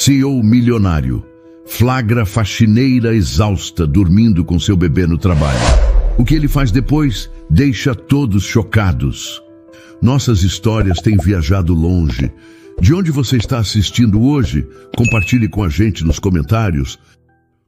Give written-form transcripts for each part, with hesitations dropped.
CEO milionário flagra faxineira exausta dormindo com seu bebê no trabalho. O que ele faz depois deixa todos chocados. Nossas histórias têm viajado longe. De onde você está assistindo hoje? Compartilhe com a gente nos comentários.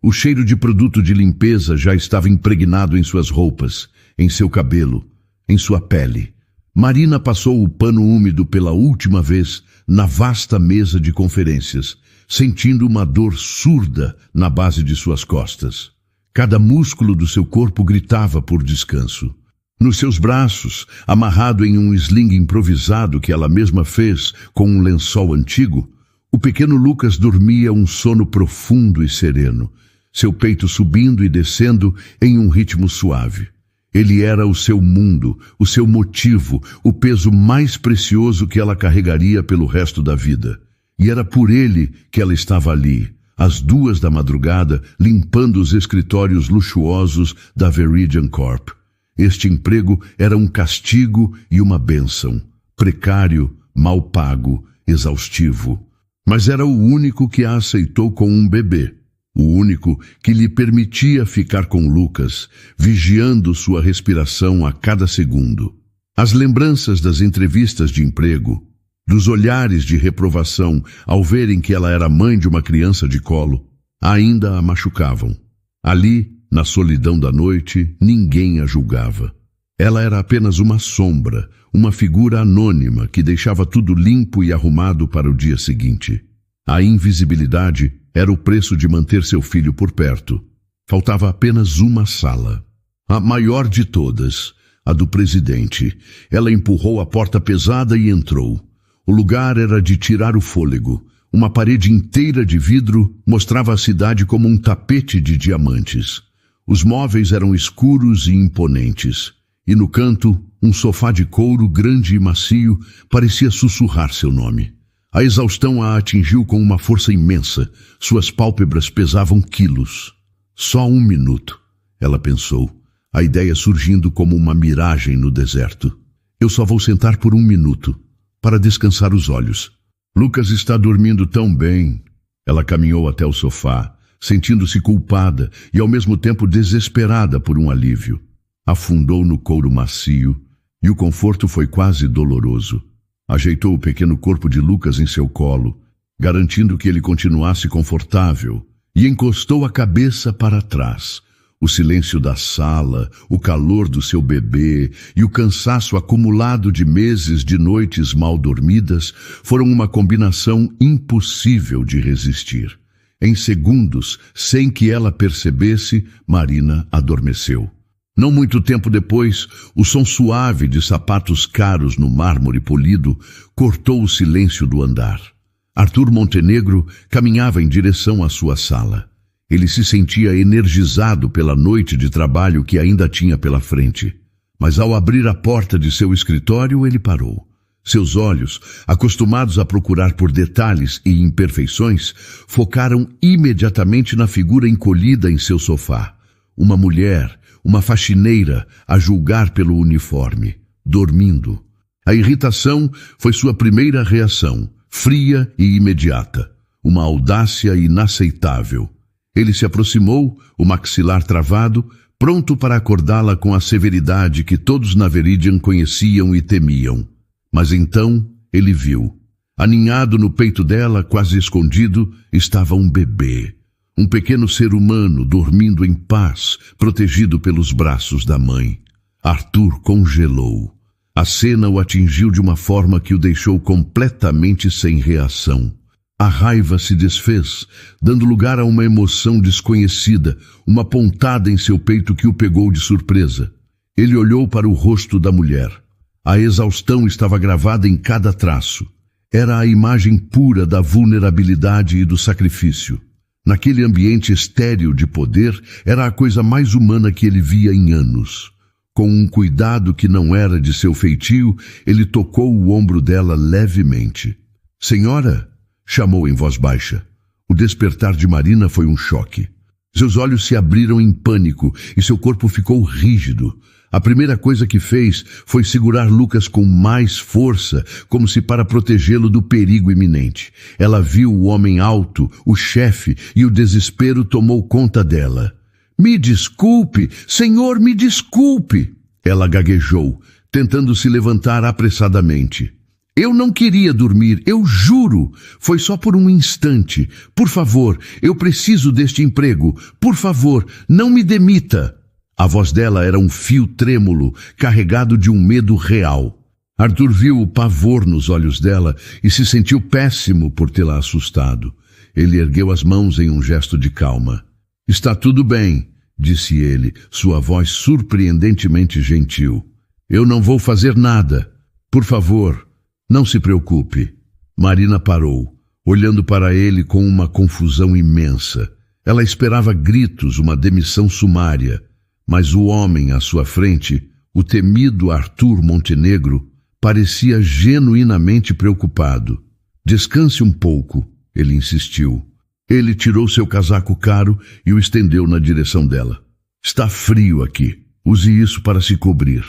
O cheiro de produto de limpeza já estava impregnado em suas roupas, em seu cabelo, em sua pele. Marina passou o pano úmido pela última vez na vasta mesa de conferências, sentindo uma dor surda na base de suas costas. Cada músculo do seu corpo gritava por descanso. Nos seus braços, amarrado em um sling improvisado que ela mesma fez com um lençol antigo, o pequeno Lucas dormia um sono profundo e sereno, seu peito subindo e descendo em um ritmo suave. Ele era o seu mundo, o seu motivo, o peso mais precioso que ela carregaria pelo resto da vida. E era por ele que ela estava ali, às 2 da madrugada, limpando os escritórios luxuosos da Veridian Corp. Este emprego era um castigo e uma bênção, precário, mal pago, exaustivo. Mas era o único que a aceitou com um bebê, o único que lhe permitia ficar com Lucas, vigiando sua respiração a cada segundo. As lembranças das entrevistas de emprego, dos olhares de reprovação ao verem que ela era mãe de uma criança de colo, ainda a machucavam. Ali, na solidão da noite, ninguém a julgava. Ela era apenas uma sombra, uma figura anônima que deixava tudo limpo e arrumado para o dia seguinte. A invisibilidade era o preço de manter seu filho por perto. Faltava apenas uma sala. A maior de todas, a do presidente. Ela empurrou a porta pesada e entrou. O lugar era de tirar o fôlego. Uma parede inteira de vidro mostrava a cidade como um tapete de diamantes. Os móveis eram escuros e imponentes. E no canto, um sofá de couro grande e macio parecia sussurrar seu nome. A exaustão a atingiu com uma força imensa. Suas pálpebras pesavam quilos. Só 1 minuto, ela pensou, a ideia surgindo como uma miragem no deserto. Eu só vou sentar por 1 minuto, para descansar os olhos. Lucas está dormindo tão bem. Ela caminhou até o sofá, sentindo-se culpada e ao mesmo tempo desesperada por um alívio. Afundou no couro macio e o conforto foi quase doloroso. Ajeitou o pequeno corpo de Lucas em seu colo, garantindo que ele continuasse confortável, e encostou a cabeça para trás. O silêncio da sala, o calor do seu bebê e o cansaço acumulado de meses de noites mal dormidas foram uma combinação impossível de resistir. Em segundos, sem que ela percebesse, Marina adormeceu. Não muito tempo depois, o som suave de sapatos caros no mármore polido cortou o silêncio do andar. Arthur Montenegro caminhava em direção à sua sala. Ele se sentia energizado pela noite de trabalho que ainda tinha pela frente. Mas ao abrir a porta de seu escritório, ele parou. Seus olhos, acostumados a procurar por detalhes e imperfeições, focaram imediatamente na figura encolhida em seu sofá. Uma mulher, uma faxineira, a julgar pelo uniforme, dormindo. A irritação foi sua primeira reação, fria e imediata. Uma audácia inaceitável. Ele se aproximou, o maxilar travado, pronto para acordá-la com a severidade que todos na Veridian conheciam e temiam. Mas então ele viu. Aninhado no peito dela, quase escondido, estava um bebê. Um pequeno ser humano dormindo em paz, protegido pelos braços da mãe. Arthur congelou. A cena o atingiu de uma forma que o deixou completamente sem reação. A raiva se desfez, dando lugar a uma emoção desconhecida, uma pontada em seu peito que o pegou de surpresa. Ele olhou para o rosto da mulher. A exaustão estava gravada em cada traço. Era a imagem pura da vulnerabilidade e do sacrifício. Naquele ambiente estéril de poder, era a coisa mais humana que ele via em anos. Com um cuidado que não era de seu feitio, ele tocou o ombro dela levemente. "Senhora?" chamou em voz baixa. O despertar de Marina foi um choque. Seus olhos se abriram em pânico e seu corpo ficou rígido. A primeira coisa que fez foi segurar Lucas com mais força, como se para protegê-lo do perigo iminente. Ela viu o homem alto, o chefe, e o desespero tomou conta dela. Me desculpe, Senhor, me desculpe! Ela gaguejou, tentando se levantar apressadamente. Eu não queria dormir, eu juro. Foi só por um instante. Por favor, eu preciso deste emprego. Por favor, não me demita. A voz dela era um fio trêmulo, carregado de um medo real. Arthur viu o pavor nos olhos dela e se sentiu péssimo por tê-la assustado. Ele ergueu as mãos em um gesto de calma. Está tudo bem, disse ele, sua voz surpreendentemente gentil. Eu não vou fazer nada. Por favor, não se preocupe. Marina parou, olhando para ele com uma confusão imensa. Ela esperava gritos, uma demissão sumária. Mas o homem à sua frente, o temido Arthur Montenegro, parecia genuinamente preocupado. Descanse um pouco, ele insistiu. Ele tirou seu casaco caro e o estendeu na direção dela. Está frio aqui. Use isso para se cobrir.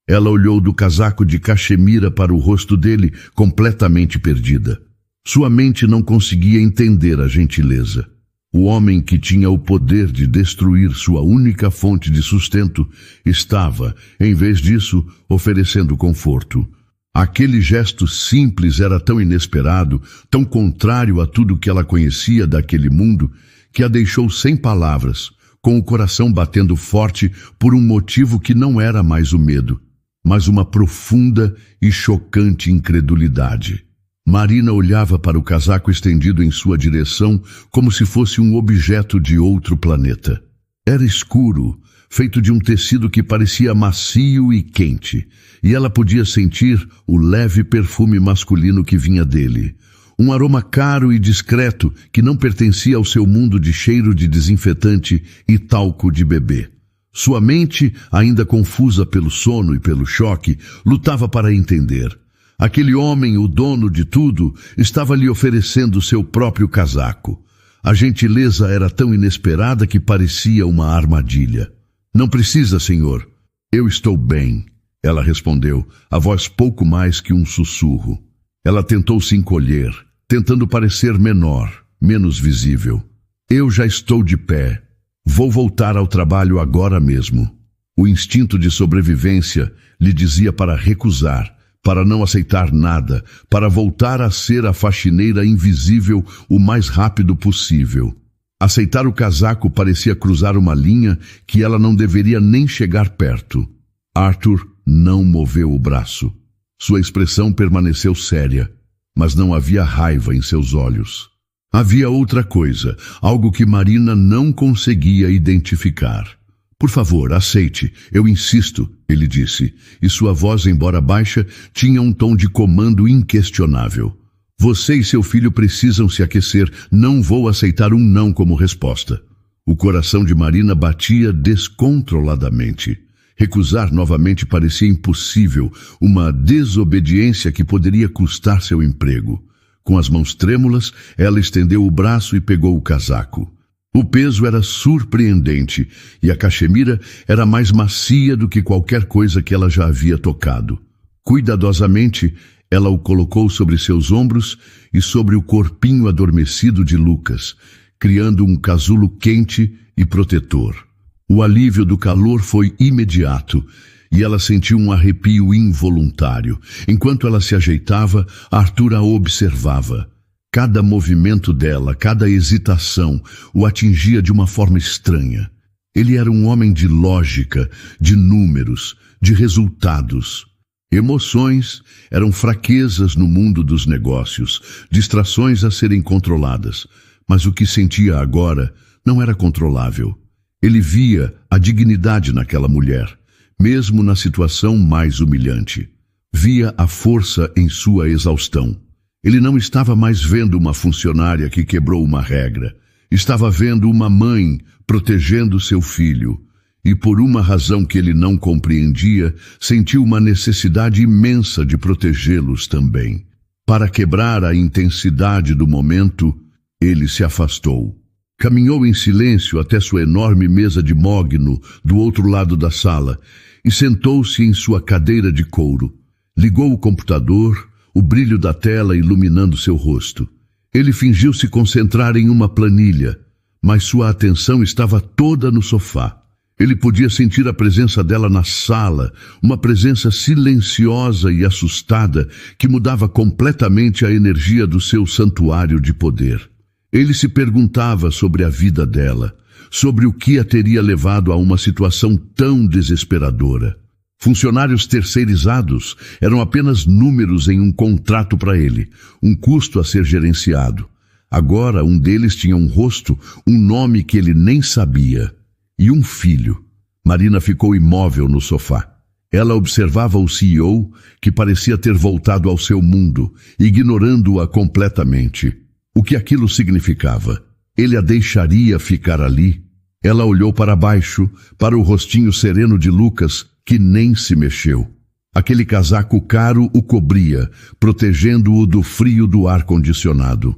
Ela olhou do casaco de cachemira para o rosto dele, completamente perdida. Sua mente não conseguia entender a gentileza. O homem que tinha o poder de destruir sua única fonte de sustento estava, em vez disso, oferecendo conforto. Aquele gesto simples era tão inesperado, tão contrário a tudo que ela conhecia daquele mundo, que a deixou sem palavras, com o coração batendo forte por um motivo que não era mais o medo, mas uma profunda e chocante incredulidade. Marina olhava para o casaco estendido em sua direção como se fosse um objeto de outro planeta. Era escuro, feito de um tecido que parecia macio e quente, e ela podia sentir o leve perfume masculino que vinha dele. Um aroma caro e discreto que não pertencia ao seu mundo de cheiro de desinfetante e talco de bebê. Sua mente, ainda confusa pelo sono e pelo choque, lutava para entender. Aquele homem, o dono de tudo, estava lhe oferecendo seu próprio casaco. A gentileza era tão inesperada que parecia uma armadilha. Não precisa, senhor. Eu estou bem, ela respondeu, a voz pouco mais que um sussurro. Ela tentou se encolher, tentando parecer menor, menos visível. Eu já estou de pé. Vou voltar ao trabalho agora mesmo. O instinto de sobrevivência lhe dizia para recusar, para não aceitar nada, para voltar a ser a faxineira invisível o mais rápido possível. Aceitar o casaco parecia cruzar uma linha que ela não deveria nem chegar perto. Arthur não moveu o braço. Sua expressão permaneceu séria, mas não havia raiva em seus olhos. Havia outra coisa, algo que Marina não conseguia identificar. Por favor, aceite, eu insisto, ele disse, e sua voz, embora baixa, tinha um tom de comando inquestionável. Você e seu filho precisam se aquecer, não vou aceitar um não como resposta. O coração de Marina batia descontroladamente. Recusar novamente parecia impossível, uma desobediência que poderia custar seu emprego. Com as mãos trêmulas, ela estendeu o braço e pegou o casaco. O peso era surpreendente e a cachemira era mais macia do que qualquer coisa que ela já havia tocado. Cuidadosamente, ela o colocou sobre seus ombros e sobre o corpinho adormecido de Lucas, criando um casulo quente e protetor. O alívio do calor foi imediato e ela sentiu um arrepio involuntário. Enquanto ela se ajeitava, Arthur a observava. Cada movimento dela, cada hesitação, o atingia de uma forma estranha. Ele era um homem de lógica, de números, de resultados. Emoções eram fraquezas no mundo dos negócios, distrações a serem controladas. Mas o que sentia agora não era controlável. Ele via a dignidade naquela mulher, mesmo na situação mais humilhante. Via a força em sua exaustão. Ele não estava mais vendo uma funcionária que quebrou uma regra. Estava vendo uma mãe protegendo seu filho. E por uma razão que ele não compreendia, sentiu uma necessidade imensa de protegê-los também. Para quebrar a intensidade do momento, ele se afastou. Caminhou em silêncio até sua enorme mesa de mogno do outro lado da sala e sentou-se em sua cadeira de couro. Ligou o computador, o brilho da tela iluminando seu rosto. Ele fingiu se concentrar em uma planilha, mas sua atenção estava toda no sofá. Ele podia sentir a presença dela na sala, uma presença silenciosa e assustada que mudava completamente a energia do seu santuário de poder. Ele se perguntava sobre a vida dela, sobre o que a teria levado a uma situação tão desesperadora. Funcionários terceirizados eram apenas números em um contrato para ele, um custo a ser gerenciado. Agora um deles tinha um rosto, um nome que ele nem sabia, e um filho. Marina ficou imóvel no sofá. Ela observava o CEO, que parecia ter voltado ao seu mundo, ignorando-a completamente. O que aquilo significava? Ele a deixaria ficar ali? Ela olhou para baixo, para o rostinho sereno de Lucas, que nem se mexeu. Aquele casaco caro o cobria, protegendo-o do frio do ar-condicionado.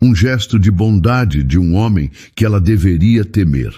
Um gesto de bondade de um homem que ela deveria temer.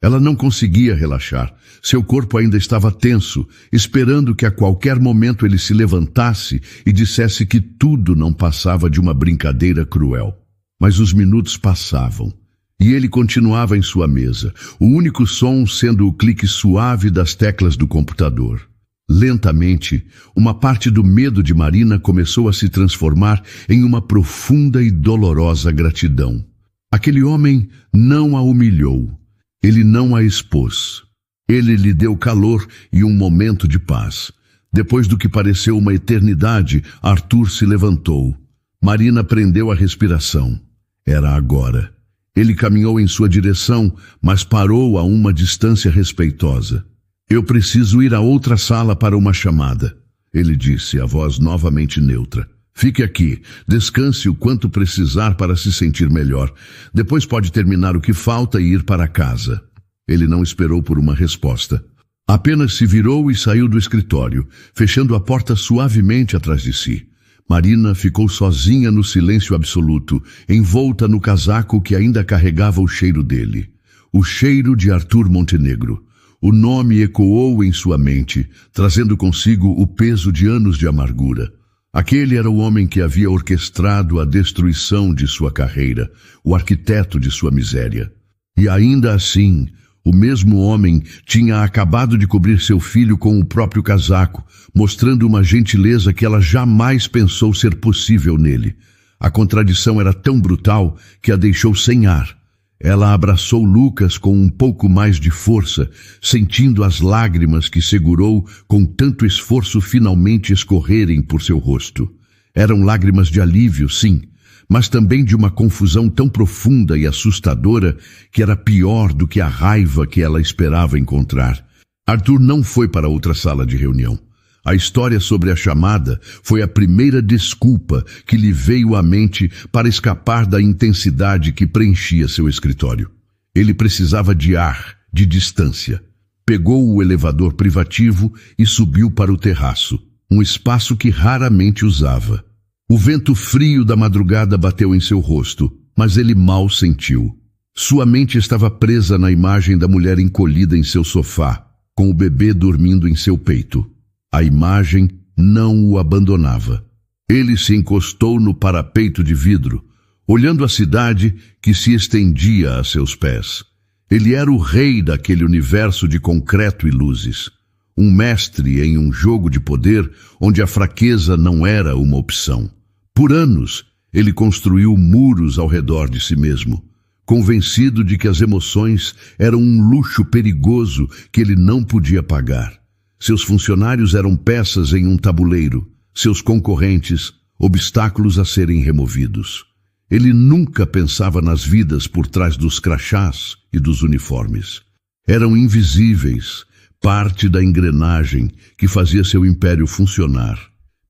Ela não conseguia relaxar. Seu corpo ainda estava tenso, esperando que a qualquer momento ele se levantasse e dissesse que tudo não passava de uma brincadeira cruel. Mas os minutos passavam, e ele continuava em sua mesa, o único som sendo o clique suave das teclas do computador. Lentamente, uma parte do medo de Marina começou a se transformar em uma profunda e dolorosa gratidão. Aquele homem não a humilhou, ele não a expôs. Ele lhe deu calor e um momento de paz. Depois do que pareceu uma eternidade, Arthur se levantou. Marina prendeu a respiração. Era agora. Ele caminhou em sua direção, mas parou a uma distância respeitosa. Eu preciso ir a outra sala para uma chamada, ele disse, a voz novamente neutra. Fique aqui, descanse o quanto precisar para se sentir melhor. Depois pode terminar o que falta e ir para casa. Ele não esperou por uma resposta. Apenas se virou e saiu do escritório, fechando a porta suavemente atrás de si. Marina ficou sozinha no silêncio absoluto, envolta no casaco que ainda carregava o cheiro dele. O cheiro de Arthur Montenegro. O nome ecoou em sua mente, trazendo consigo o peso de anos de amargura. Aquele era o homem que havia orquestrado a destruição de sua carreira, o arquiteto de sua miséria. E ainda assim, o mesmo homem tinha acabado de cobrir seu filho com o próprio casaco, mostrando uma gentileza que ela jamais pensou ser possível nele. A contradição era tão brutal que a deixou sem ar. Ela abraçou Lucas com um pouco mais de força, sentindo as lágrimas que segurou com tanto esforço finalmente escorrerem por seu rosto. Eram lágrimas de alívio, sim, mas também de uma confusão tão profunda e assustadora que era pior do que a raiva que ela esperava encontrar. Arthur não foi para outra sala de reunião. A história sobre a chamada foi a primeira desculpa que lhe veio à mente para escapar da intensidade que preenchia seu escritório. Ele precisava de ar, de distância. Pegou o elevador privativo e subiu para o terraço, um espaço que raramente usava. O vento frio da madrugada bateu em seu rosto, mas ele mal sentiu. Sua mente estava presa na imagem da mulher encolhida em seu sofá, com o bebê dormindo em seu peito. A imagem não o abandonava. Ele se encostou no parapeito de vidro, olhando a cidade que se estendia a seus pés. Ele era o rei daquele universo de concreto e luzes. Um mestre em um jogo de poder onde a fraqueza não era uma opção. Por anos, ele construiu muros ao redor de si mesmo, convencido de que as emoções eram um luxo perigoso que ele não podia pagar. Seus funcionários eram peças em um tabuleiro, seus concorrentes, obstáculos a serem removidos. Ele nunca pensava nas vidas por trás dos crachás e dos uniformes. Eram invisíveis, parte da engrenagem que fazia seu império funcionar.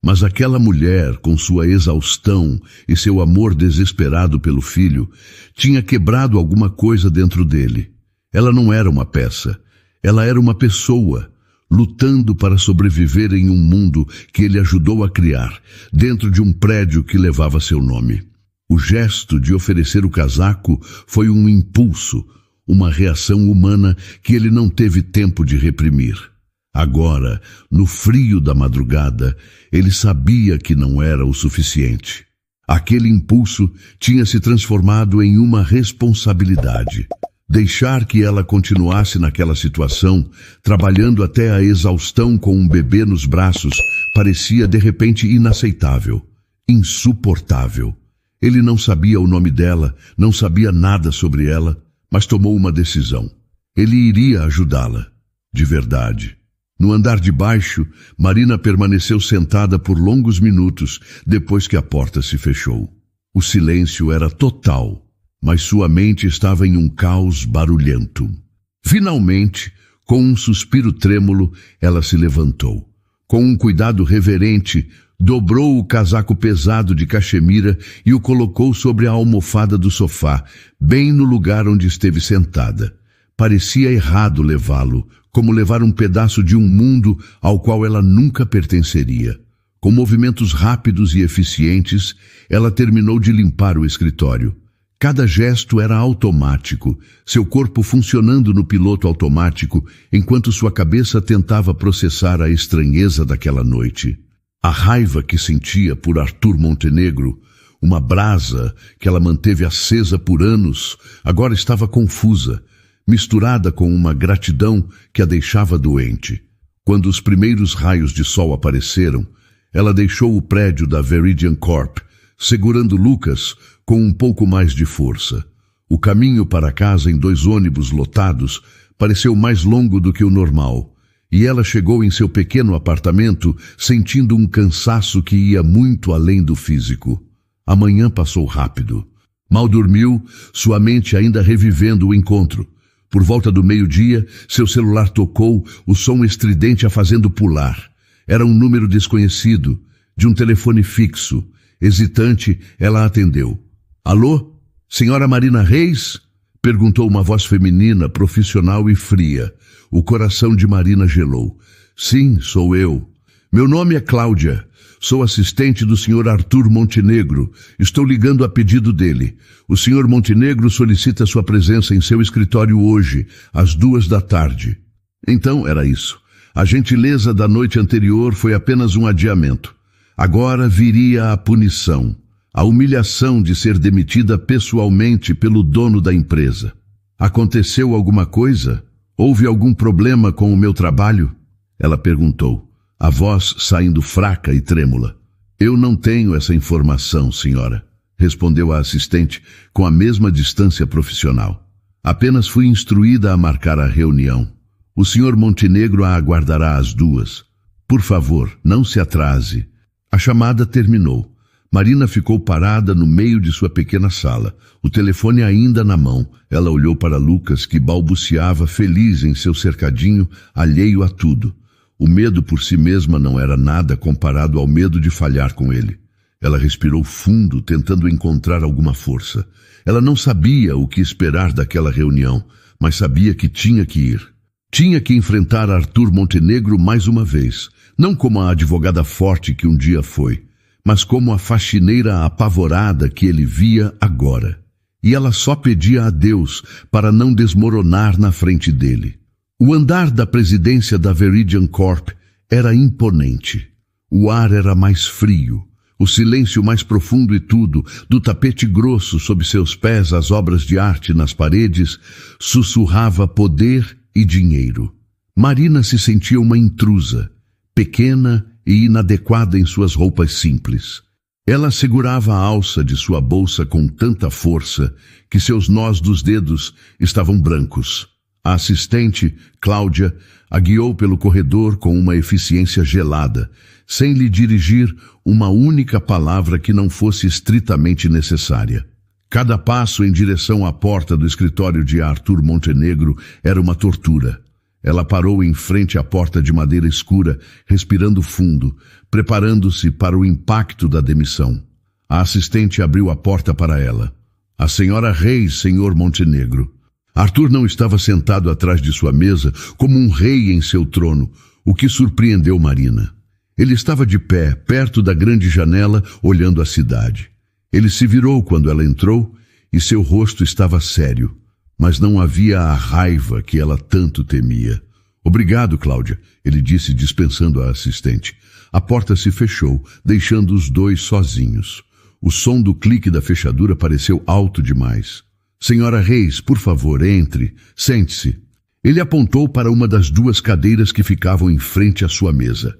Mas aquela mulher, com sua exaustão e seu amor desesperado pelo filho, tinha quebrado alguma coisa dentro dele. Ela não era uma peça, ela era uma pessoa, lutando para sobreviver em um mundo que ele ajudou a criar, dentro de um prédio que levava seu nome. O gesto de oferecer o casaco foi um impulso, uma reação humana que ele não teve tempo de reprimir. Agora, no frio da madrugada, ele sabia que não era o suficiente. Aquele impulso tinha se transformado em uma responsabilidade. Deixar que ela continuasse naquela situação, trabalhando até a exaustão com um bebê nos braços, parecia de repente inaceitável, insuportável. Ele não sabia o nome dela, não sabia nada sobre ela, mas tomou uma decisão. Ele iria ajudá-la, de verdade. No andar de baixo, Marina permaneceu sentada por longos minutos depois que a porta se fechou. O silêncio era total, mas sua mente estava em um caos barulhento. Finalmente, com um suspiro trêmulo, ela se levantou. Com um cuidado reverente, dobrou o casaco pesado de cachemira e o colocou sobre a almofada do sofá, bem no lugar onde esteve sentada. Parecia errado levá-lo, como levar um pedaço de um mundo ao qual ela nunca pertenceria. Com movimentos rápidos e eficientes, ela terminou de limpar o escritório. Cada gesto era automático, seu corpo funcionando no piloto automático, enquanto sua cabeça tentava processar a estranheza daquela noite. A raiva que sentia por Arthur Montenegro, uma brasa que ela manteve acesa por anos, agora estava confusa, misturada com uma gratidão que a deixava doente. Quando os primeiros raios de sol apareceram, ela deixou o prédio da Veridian Corp, segurando Lucas com um pouco mais de força. O caminho para casa em 2 ônibus lotados pareceu mais longo do que o normal, e ela chegou em seu pequeno apartamento sentindo um cansaço que ia muito além do físico. A manhã passou rápido. Mal dormiu, sua mente ainda revivendo o encontro. Por volta do meio-dia, seu celular tocou, o som estridente a fazendo pular. Era um número desconhecido, de um telefone fixo. Hesitante, ela atendeu. Alô? Senhora Marina Reis? Perguntou uma voz feminina, profissional e fria. O coração de Marina gelou. Sim, sou eu. Meu nome é Cláudia. Sou assistente do Sr. Arthur Montenegro. Estou ligando a pedido dele. O Sr. Montenegro solicita sua presença em seu escritório hoje, às 14h. Então, era isso. A gentileza da noite anterior foi apenas um adiamento. Agora viria a punição, a humilhação de ser demitida pessoalmente pelo dono da empresa. Aconteceu alguma coisa? Houve algum problema com o meu trabalho? Ela perguntou, a voz saindo fraca e trêmula. Eu não tenho essa informação, senhora, respondeu a assistente com a mesma distância profissional. Apenas fui instruída a marcar a reunião. O Sr. Montenegro a aguardará às 2h. Por favor, não se atrase. A chamada terminou. Marina ficou parada no meio de sua pequena sala, o telefone ainda na mão. Ela olhou para Lucas, que balbuciava feliz em seu cercadinho, alheio a tudo. O medo por si mesma não era nada comparado ao medo de falhar com ele. Ela respirou fundo, tentando encontrar alguma força. Ela não sabia o que esperar daquela reunião, mas sabia que tinha que ir. Tinha que enfrentar Arthur Montenegro mais uma vez, não como a advogada forte que um dia foi, mas como a faxineira apavorada que ele via agora. E ela só pedia a Deus para não desmoronar na frente dele. O andar da presidência da Veridian Corp era imponente. O ar era mais frio, o silêncio mais profundo e tudo, do tapete grosso sob seus pés as obras de arte nas paredes, sussurrava poder e dinheiro. Marina se sentia uma intrusa, pequena e inadequada em suas roupas simples. Ela segurava a alça de sua bolsa com tanta força que seus nós dos dedos estavam brancos. A assistente, Cláudia, a guiou pelo corredor com uma eficiência gelada, sem lhe dirigir uma única palavra que não fosse estritamente necessária. Cada passo em direção à porta do escritório de Arthur Montenegro era uma tortura. Ela parou em frente à porta de madeira escura, respirando fundo, preparando-se para o impacto da demissão. A assistente abriu a porta para ela. A senhora Reis, senhor Montenegro. Arthur não estava sentado atrás de sua mesa como um rei em seu trono, o que surpreendeu Marina. Ele estava de pé, perto da grande janela, olhando a cidade. Ele se virou quando ela entrou e seu rosto estava sério, mas não havia a raiva que ela tanto temia. Obrigado, Cláudia, ele disse dispensando a assistente. A porta se fechou, deixando os dois sozinhos. O som do clique da fechadura pareceu alto demais. Senhora Reis, por favor, entre. Sente-se. Ele apontou para uma das duas cadeiras que ficavam em frente à sua mesa.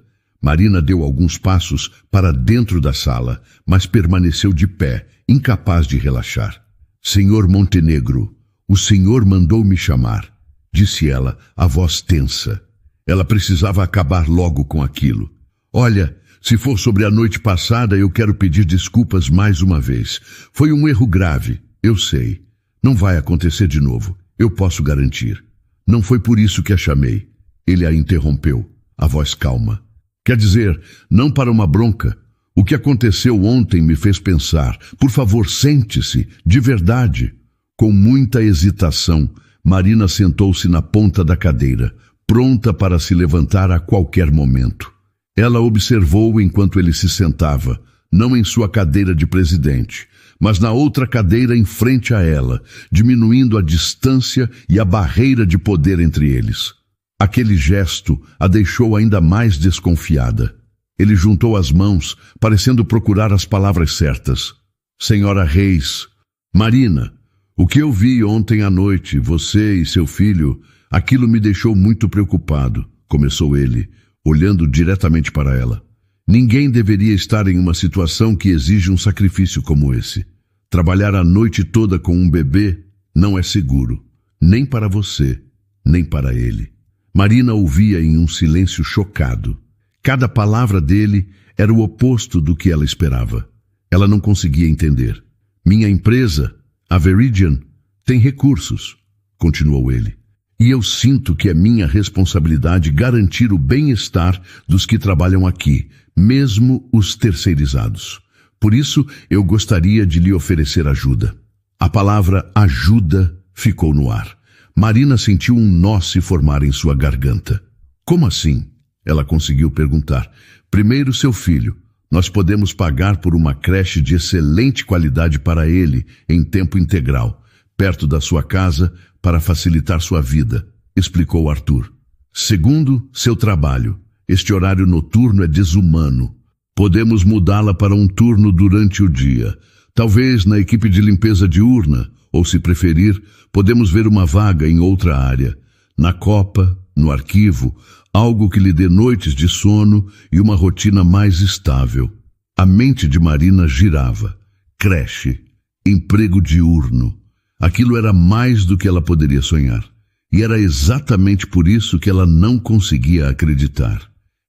Marina deu alguns passos para dentro da sala, mas permaneceu de pé, incapaz de relaxar. Senhor Montenegro, o senhor mandou me chamar, disse ela, a voz tensa. Ela precisava acabar logo com aquilo. Olha, se for sobre a noite passada, eu quero pedir desculpas mais uma vez. Foi um erro grave, eu sei. Não vai acontecer de novo, eu posso garantir. Não foi por isso que a chamei. Ele a interrompeu, a voz calma. Quer dizer, não para uma bronca. O que aconteceu ontem me fez pensar. Por favor, sente-se, de verdade. Com muita hesitação, Marina sentou-se na ponta da cadeira, pronta para se levantar a qualquer momento. Ela observou enquanto ele se sentava, não em sua cadeira de presidente, mas na outra cadeira em frente a ela, diminuindo a distância e a barreira de poder entre eles. Aquele gesto a deixou ainda mais desconfiada. Ele juntou as mãos, parecendo procurar as palavras certas. Senhora Reis, Marina, o que eu vi ontem à noite, você e seu filho, aquilo me deixou muito preocupado, começou ele, olhando diretamente para ela. Ninguém deveria estar em uma situação que exige um sacrifício como esse. Trabalhar a noite toda com um bebê não é seguro, nem para você, nem para ele. Marina ouvia em um silêncio chocado. Cada palavra dele era o oposto do que ela esperava. Ela não conseguia entender. Minha empresa, a Veridian, tem recursos, continuou ele. E eu sinto que é minha responsabilidade garantir o bem-estar dos que trabalham aqui, mesmo os terceirizados. Por isso, eu gostaria de lhe oferecer ajuda. A palavra ajuda ficou no ar. Marina sentiu um nó se formar em sua garganta. Como assim? Ela conseguiu perguntar. Primeiro, seu filho. Nós podemos pagar por uma creche de excelente qualidade para ele, em tempo integral, perto da sua casa, para facilitar sua vida, explicou Arthur. Segundo, seu trabalho. Este horário noturno é desumano. Podemos mudá-la para um turno durante o dia. Talvez na equipe de limpeza diurna, ou se preferir, podemos ver uma vaga em outra área. Na copa, no arquivo, algo que lhe dê noites de sono e uma rotina mais estável. A mente de Marina girava. Creche, emprego diurno. Aquilo era mais do que ela poderia sonhar. E era exatamente por isso que ela não conseguia acreditar.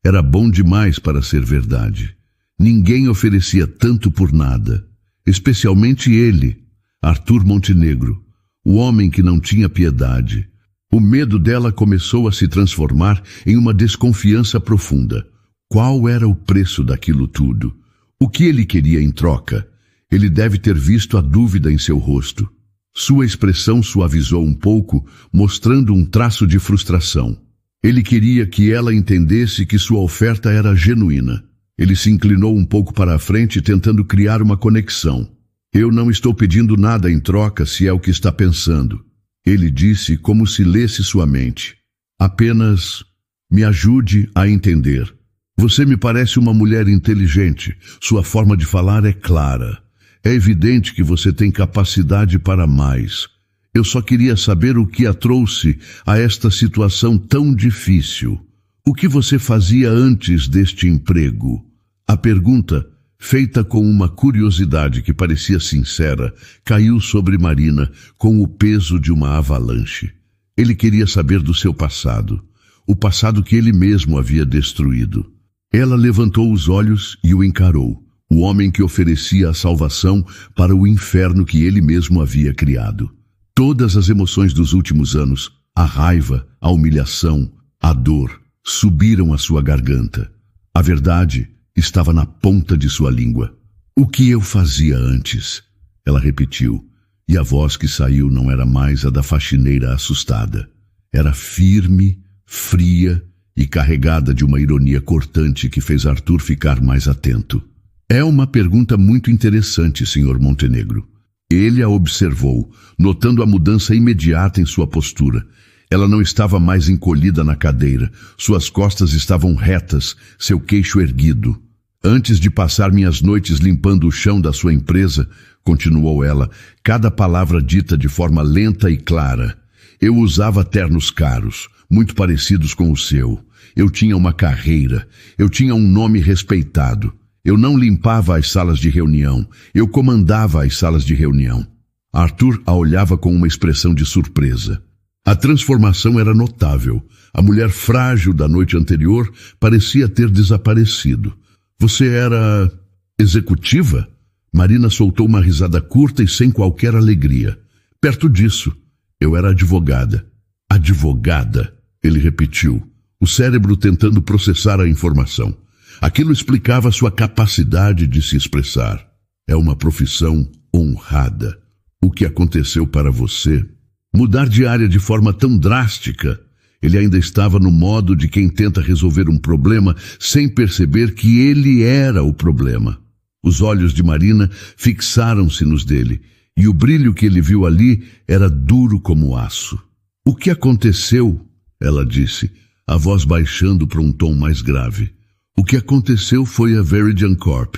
Era bom demais para ser verdade. Ninguém oferecia tanto por nada. Especialmente ele, Arthur Montenegro, o homem que não tinha piedade. O medo dela começou a se transformar em uma desconfiança profunda. Qual era o preço daquilo tudo? O que ele queria em troca? Ele deve ter visto a dúvida em seu rosto. Sua expressão suavizou um pouco, mostrando um traço de frustração. Ele queria que ela entendesse que sua oferta era genuína. Ele se inclinou um pouco para a frente, tentando criar uma conexão. Eu não estou pedindo nada em troca, se é o que está pensando. Ele disse como se lesse sua mente. Apenas me ajude a entender. Você me parece uma mulher inteligente. Sua forma de falar é clara. É evidente que você tem capacidade para mais. Eu só queria saber o que a trouxe a esta situação tão difícil. O que você fazia antes deste emprego? A pergunta, feita com uma curiosidade que parecia sincera, caiu sobre Marina com o peso de uma avalanche. Ele queria saber do seu passado, o passado que ele mesmo havia destruído. Ela levantou os olhos e o encarou, o homem que oferecia a salvação para o inferno que ele mesmo havia criado. Todas as emoções dos últimos anos, a raiva, a humilhação, a dor, subiram à sua garganta. A verdade estava na ponta de sua língua. O que eu fazia antes? Ela repetiu, e a voz que saiu não era mais a da faxineira assustada. Era firme, fria e carregada de uma ironia cortante que fez Arthur ficar mais atento. É uma pergunta muito interessante, Sr. Montenegro. Ele a observou, notando a mudança imediata em sua postura. Ela não estava mais encolhida na cadeira. Suas costas estavam retas, seu queixo erguido. Antes de passar minhas noites limpando o chão da sua empresa, continuou ela, cada palavra dita de forma lenta e clara. Eu usava ternos caros, muito parecidos com o seu. Eu tinha uma carreira. Eu tinha um nome respeitado. Eu não limpava as salas de reunião. Eu comandava as salas de reunião. Arthur a olhava com uma expressão de surpresa. A transformação era notável. A mulher frágil da noite anterior parecia ter desaparecido. Você era executiva? Marina soltou uma risada curta e sem qualquer alegria. Perto disso, eu era advogada. Advogada, ele repetiu, o cérebro tentando processar a informação. Aquilo explicava sua capacidade de se expressar. É uma profissão honrada. O que aconteceu para você? Mudar de área de forma tão drástica. Ele ainda estava no modo de quem tenta resolver um problema sem perceber que ele era o problema. Os olhos de Marina fixaram-se nos dele, e o brilho que ele viu ali era duro como aço. O que aconteceu? Ela disse, a voz baixando para um tom mais grave. O que aconteceu foi a Veridian Corp.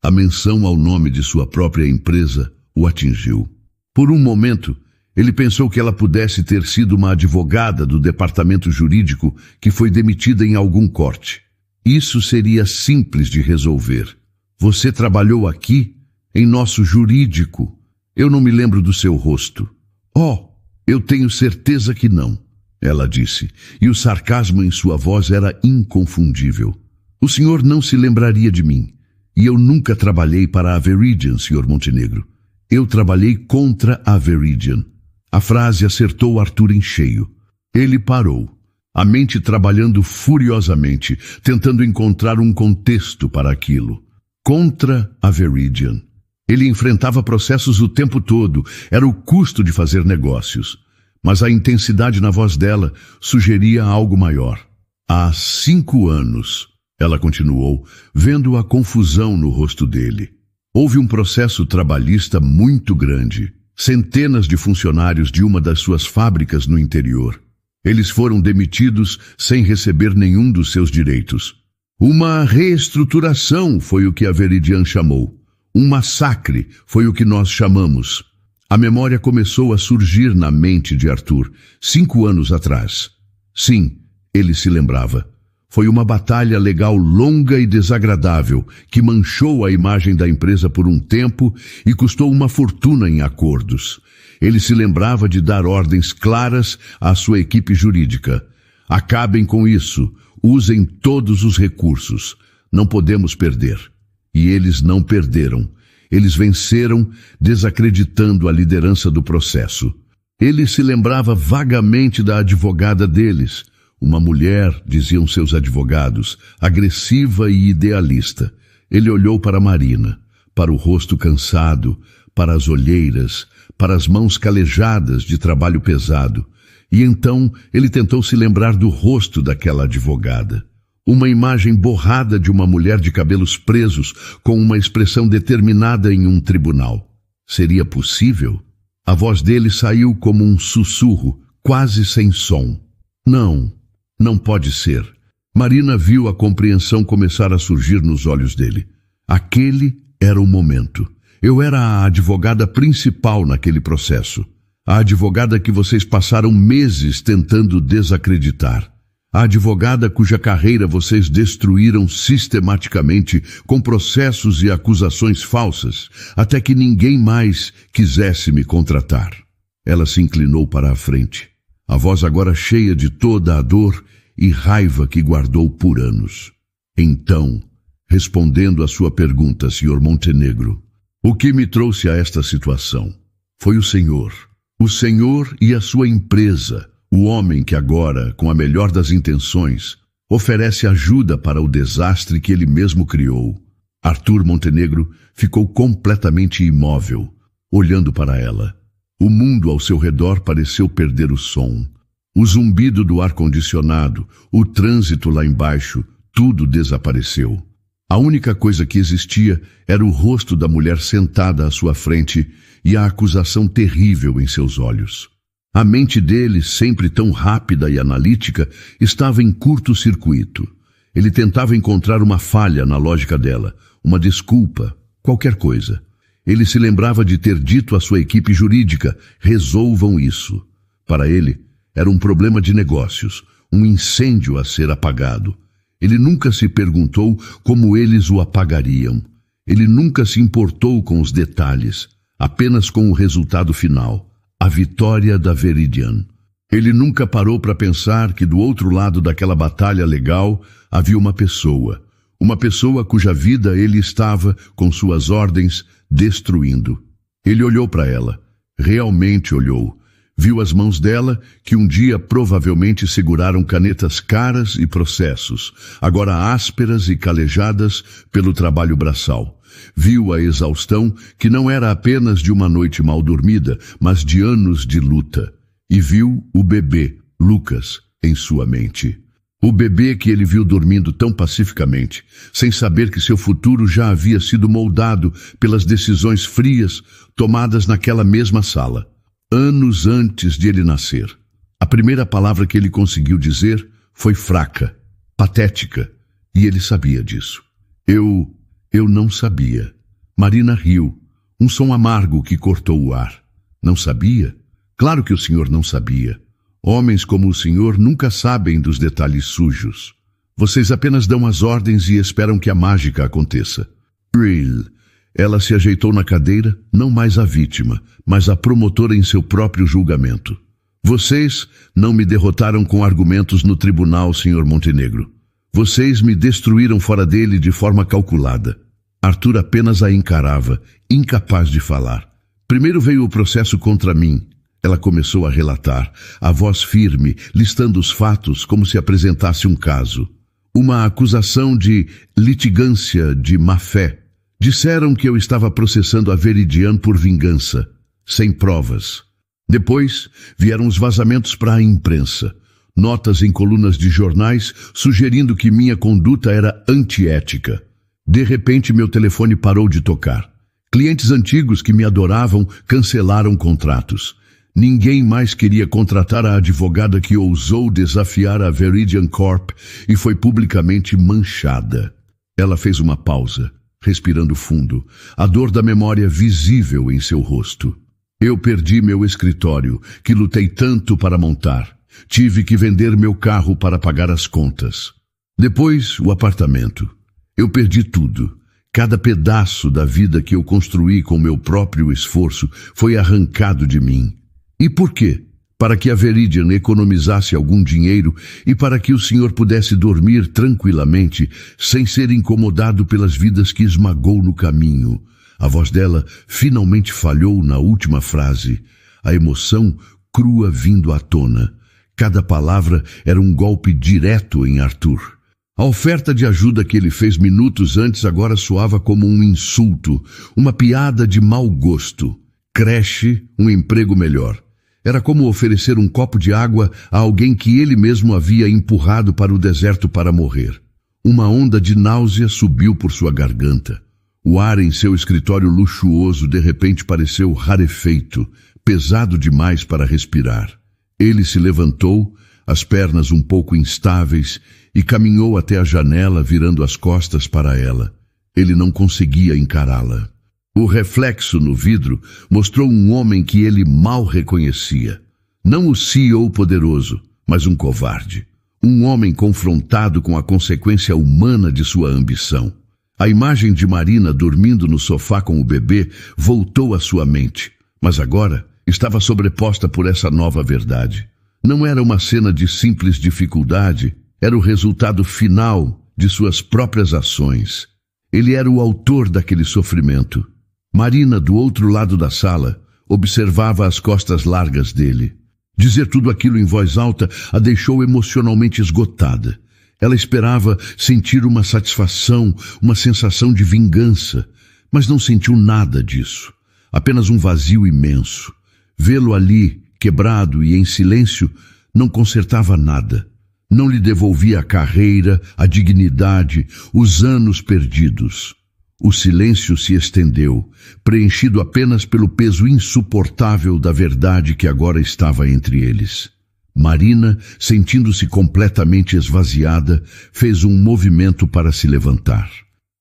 A menção ao nome de sua própria empresa o atingiu. Por um momento, ele pensou que ela pudesse ter sido uma advogada do departamento jurídico que foi demitida em algum corte. Isso seria simples de resolver. Você trabalhou aqui, em nosso jurídico. Eu não me lembro do seu rosto. Oh, eu tenho certeza que não, ela disse, e o sarcasmo em sua voz era inconfundível. O senhor não se lembraria de mim, e eu nunca trabalhei para a Veridian, Sr. Montenegro. Eu trabalhei contra a Veridian. A frase acertou Arthur em cheio. Ele parou, a mente trabalhando furiosamente, tentando encontrar um contexto para aquilo. Contra a Veridian. Ele enfrentava processos o tempo todo, era o custo de fazer negócios. Mas a intensidade na voz dela sugeria algo maior. Há 5 anos, ela continuou, vendo a confusão no rosto dele. Houve um processo trabalhista muito grande. Centenas de funcionários de uma das suas fábricas no interior. Eles foram demitidos sem receber nenhum dos seus direitos. Uma reestruturação foi o que a Veridian chamou. Um massacre foi o que nós chamamos. A memória começou a surgir na mente de Arthur, 5 anos atrás. Sim, ele se lembrava. Foi uma batalha legal longa e desagradável, que manchou a imagem da empresa por um tempo e custou uma fortuna em acordos. Ele se lembrava de dar ordens claras à sua equipe jurídica. Acabem com isso, usem todos os recursos. Não podemos perder. E eles não perderam. Eles venceram, desacreditando a liderança do processo. Ele se lembrava vagamente da advogada deles. Uma mulher, diziam seus advogados, agressiva e idealista. Ele olhou para Marina, para o rosto cansado, para as olheiras, para as mãos calejadas de trabalho pesado. E então ele tentou se lembrar do rosto daquela advogada. Uma imagem borrada de uma mulher de cabelos presos, com uma expressão determinada em um tribunal. Seria possível? A voz dele saiu como um sussurro, quase sem som. Não. Não pode ser. Marina viu a compreensão começar a surgir nos olhos dele. Aquele era o momento. Eu era a advogada principal naquele processo. A advogada que vocês passaram meses tentando desacreditar. A advogada cuja carreira vocês destruíram sistematicamente com processos e acusações falsas, até que ninguém mais quisesse me contratar. Ela se inclinou para a frente. A voz agora cheia de toda a dor e raiva que guardou por anos. Então, respondendo à sua pergunta, Sr. Montenegro, o que me trouxe a esta situação foi o Senhor. O Senhor e a sua empresa, o homem que agora, com a melhor das intenções, oferece ajuda para o desastre que ele mesmo criou. Arthur Montenegro ficou completamente imóvel, olhando para ela. O mundo ao seu redor pareceu perder o som. O zumbido do ar-condicionado, o trânsito lá embaixo, tudo desapareceu. A única coisa que existia era o rosto da mulher sentada à sua frente e a acusação terrível em seus olhos. A mente dele, sempre tão rápida e analítica, estava em curto-circuito. Ele tentava encontrar uma falha na lógica dela, uma desculpa, qualquer coisa. Ele se lembrava de ter dito à sua equipe jurídica: resolvam isso. Para ele, era um problema de negócios, um incêndio a ser apagado. Ele nunca se perguntou como eles o apagariam. Ele nunca se importou com os detalhes, apenas com o resultado final, a vitória da Veridian. Ele nunca parou para pensar que do outro lado daquela batalha legal havia uma pessoa cuja vida ele estava, com suas ordens, destruindo. Ele olhou para ela, realmente olhou. Viu as mãos dela, que um dia provavelmente seguraram canetas caras e processos, agora ásperas e calejadas pelo trabalho braçal. Viu a exaustão, que não era apenas de uma noite mal dormida, mas de anos de luta. E viu o bebê, Lucas, em sua mente. O bebê que ele viu dormindo tão pacificamente, sem saber que seu futuro já havia sido moldado pelas decisões frias tomadas naquela mesma sala. Anos antes de ele nascer. A primeira palavra que ele conseguiu dizer foi fraca, patética, e ele sabia disso. Eu não sabia. Marina riu, um som amargo que cortou o ar. Não sabia? Claro que o senhor não sabia. Homens como o senhor nunca sabem dos detalhes sujos. Vocês apenas dão as ordens e esperam que a mágica aconteça. Real. Ela se ajeitou na cadeira, não mais a vítima, mas a promotora em seu próprio julgamento. Vocês não me derrotaram com argumentos no tribunal, Sr. Montenegro. Vocês me destruíram fora dele de forma calculada. Arthur apenas a encarava, incapaz de falar. Primeiro veio o processo contra mim. Ela começou a relatar, a voz firme, listando os fatos como se apresentasse um caso. Uma acusação de litigância de má-fé. Disseram que eu estava processando a Veridian por vingança, sem provas. Depois vieram os vazamentos para a imprensa. Notas em colunas de jornais sugerindo que minha conduta era antiética. De repente meu telefone parou de tocar. Clientes antigos que me adoravam cancelaram contratos. Ninguém mais queria contratar a advogada que ousou desafiar a Veridian Corp e foi publicamente manchada. Ela fez uma pausa, respirando fundo, a dor da memória visível em seu rosto. Eu perdi meu escritório, que lutei tanto para montar. Tive que vender meu carro para pagar as contas. Depois, o apartamento. Eu perdi tudo. Cada pedaço da vida que eu construí com meu próprio esforço foi arrancado de mim. E por quê? Para que a Veridian economizasse algum dinheiro e para que o senhor pudesse dormir tranquilamente, sem ser incomodado pelas vidas que esmagou no caminho. A voz dela finalmente falhou na última frase, a emoção crua vindo à tona. Cada palavra era um golpe direto em Arthur. A oferta de ajuda que ele fez minutos antes agora soava como um insulto, uma piada de mau gosto. Creche, um emprego melhor. Era como oferecer um copo de água a alguém que ele mesmo havia empurrado para o deserto para morrer. Uma onda de náusea subiu por sua garganta. O ar em seu escritório luxuoso de repente pareceu rarefeito, pesado demais para respirar. Ele se levantou, as pernas um pouco instáveis, e caminhou até a janela virando as costas para ela. Ele não conseguia encará-la. O reflexo no vidro mostrou um homem que ele mal reconhecia. Não o CEO poderoso, mas um covarde. Um homem confrontado com a consequência humana de sua ambição. A imagem de Marina dormindo no sofá com o bebê voltou à sua mente, mas agora estava sobreposta por essa nova verdade. Não era uma cena de simples dificuldade, era o resultado final de suas próprias ações. Ele era o autor daquele sofrimento. Marina, do outro lado da sala, observava as costas largas dele. Dizer tudo aquilo em voz alta a deixou emocionalmente esgotada. Ela esperava sentir uma satisfação, uma sensação de vingança, mas não sentiu nada disso. Apenas um vazio imenso. Vê-lo ali, quebrado e em silêncio, não consertava nada. Não lhe devolvia a carreira, a dignidade, os anos perdidos. O silêncio se estendeu, preenchido apenas pelo peso insuportável da verdade que agora estava entre eles. Marina, sentindo-se completamente esvaziada, fez um movimento para se levantar.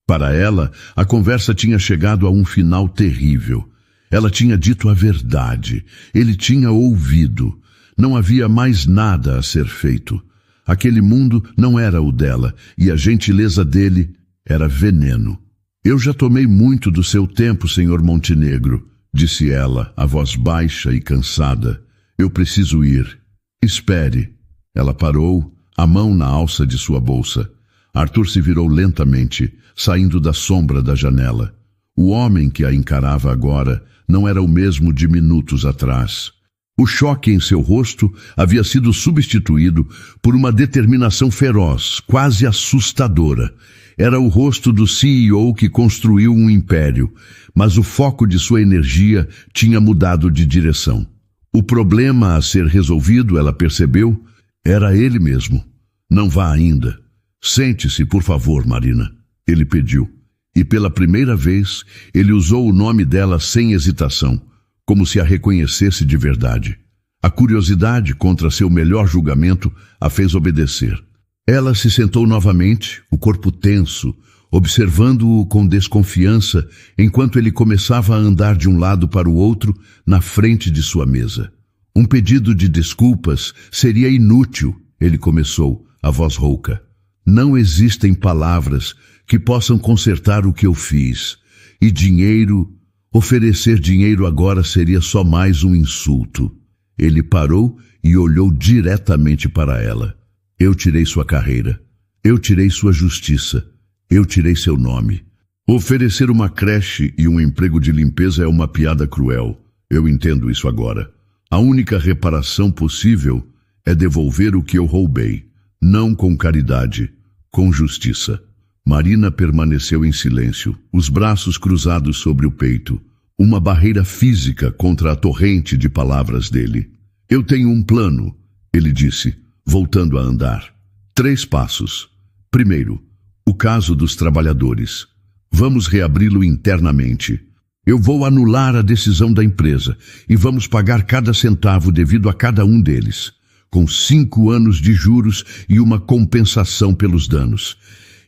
Para ela, a conversa tinha chegado a um final terrível. Ela tinha dito a verdade. Ele tinha ouvido. Não havia mais nada a ser feito. Aquele mundo não era o dela, e a gentileza dele era veneno. Eu já tomei muito do seu tempo, Sr. Montenegro, disse ela, a voz baixa e cansada. Eu preciso ir. Espere. Ela parou, a mão na alça de sua bolsa. Arthur se virou lentamente, saindo da sombra da janela. O homem que a encarava agora não era o mesmo de minutos atrás. O choque em seu rosto havia sido substituído por uma determinação feroz, quase assustadora. Era o rosto do CEO que construiu um império, mas o foco de sua energia tinha mudado de direção. O problema a ser resolvido, ela percebeu, era ele mesmo. Não vá ainda. Sente-se, por favor, Marina, ele pediu. E pela primeira vez, ele usou o nome dela sem hesitação, como se a reconhecesse de verdade. A curiosidade contra seu melhor julgamento a fez obedecer. Ela se sentou novamente, o corpo tenso, observando-o com desconfiança, enquanto ele começava a andar de um lado para o outro na frente de sua mesa. Um pedido de desculpas seria inútil, ele começou, a voz rouca. Não existem palavras que possam consertar o que eu fiz. E dinheiro, oferecer dinheiro agora seria só mais um insulto. Ele parou e olhou diretamente para ela. Eu tirei sua carreira. Eu tirei sua justiça. Eu tirei seu nome. Oferecer uma creche e um emprego de limpeza é uma piada cruel. Eu entendo isso agora. A única reparação possível é devolver o que eu roubei. Não com caridade, com justiça. Marina permaneceu em silêncio, os braços cruzados sobre o peito, uma barreira física contra a torrente de palavras dele. Eu tenho um plano, ele disse, voltando a andar. 3 passos. Primeiro, o caso dos trabalhadores. Vamos reabri-lo internamente. Eu vou anular a decisão da empresa e vamos pagar cada centavo devido a cada um deles, com 5 anos de juros e uma compensação pelos danos.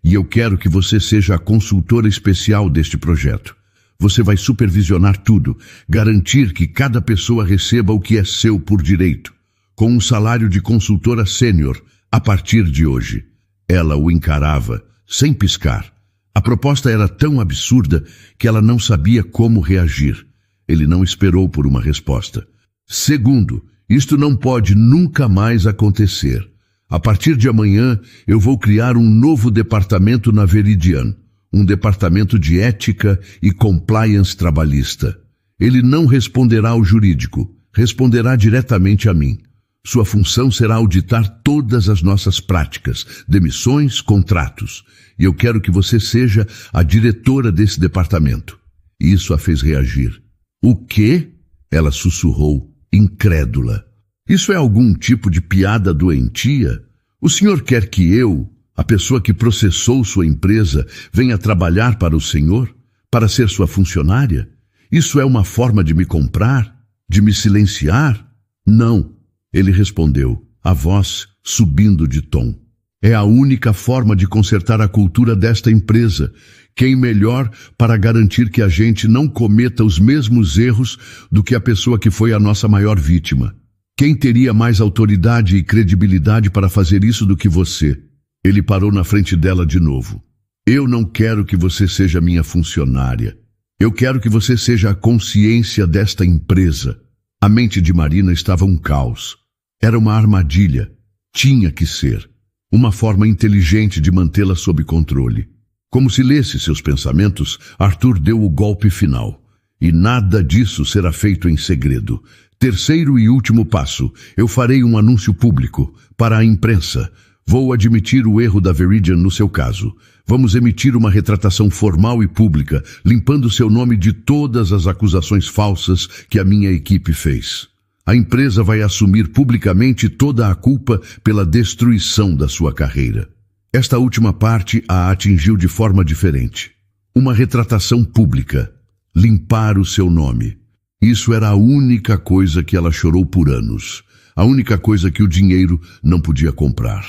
E eu quero que você seja a consultora especial deste projeto. Você vai supervisionar tudo, garantir que cada pessoa receba o que é seu por direito, com um salário de consultora sênior a partir de hoje. Ela o encarava, sem piscar. A proposta era tão absurda que ela não sabia como reagir. Ele não esperou por uma resposta. Segundo, isto não pode nunca mais acontecer. A partir de amanhã, eu vou criar um novo departamento na Veridian, um departamento de ética e compliance trabalhista. Ele não responderá ao jurídico, responderá diretamente a mim. Sua função será auditar todas as nossas práticas, demissões, contratos. E eu quero que você seja a diretora desse departamento. Isso a fez reagir. O quê? Ela sussurrou, incrédula. Isso é algum tipo de piada doentia? O senhor quer que eu, a pessoa que processou sua empresa, venha trabalhar para o senhor? Para ser sua funcionária? Isso é uma forma de me comprar? De me silenciar? Não, ele respondeu, a voz subindo de tom. É a única forma de consertar a cultura desta empresa. Quem melhor para garantir que a gente não cometa os mesmos erros do que a pessoa que foi a nossa maior vítima? Quem teria mais autoridade e credibilidade para fazer isso do que você? Ele parou na frente dela de novo. Eu não quero que você seja minha funcionária. Eu quero que você seja a consciência desta empresa. A mente de Marina estava um caos. Era uma armadilha. Tinha que ser. Uma forma inteligente de mantê-la sob controle. Como se lesse seus pensamentos, Arthur deu o golpe final. E nada disso será feito em segredo. Terceiro e último passo, eu farei um anúncio público para a imprensa. Vou admitir o erro da Veridian no seu caso. Vamos emitir uma retratação formal e pública, limpando seu nome de todas as acusações falsas que a minha equipe fez. A empresa vai assumir publicamente toda a culpa pela destruição da sua carreira. Esta última parte a atingiu de forma diferente. Uma retratação pública. Limpar o seu nome. Isso era a única coisa que ela chorou por anos. A única coisa que o dinheiro não podia comprar.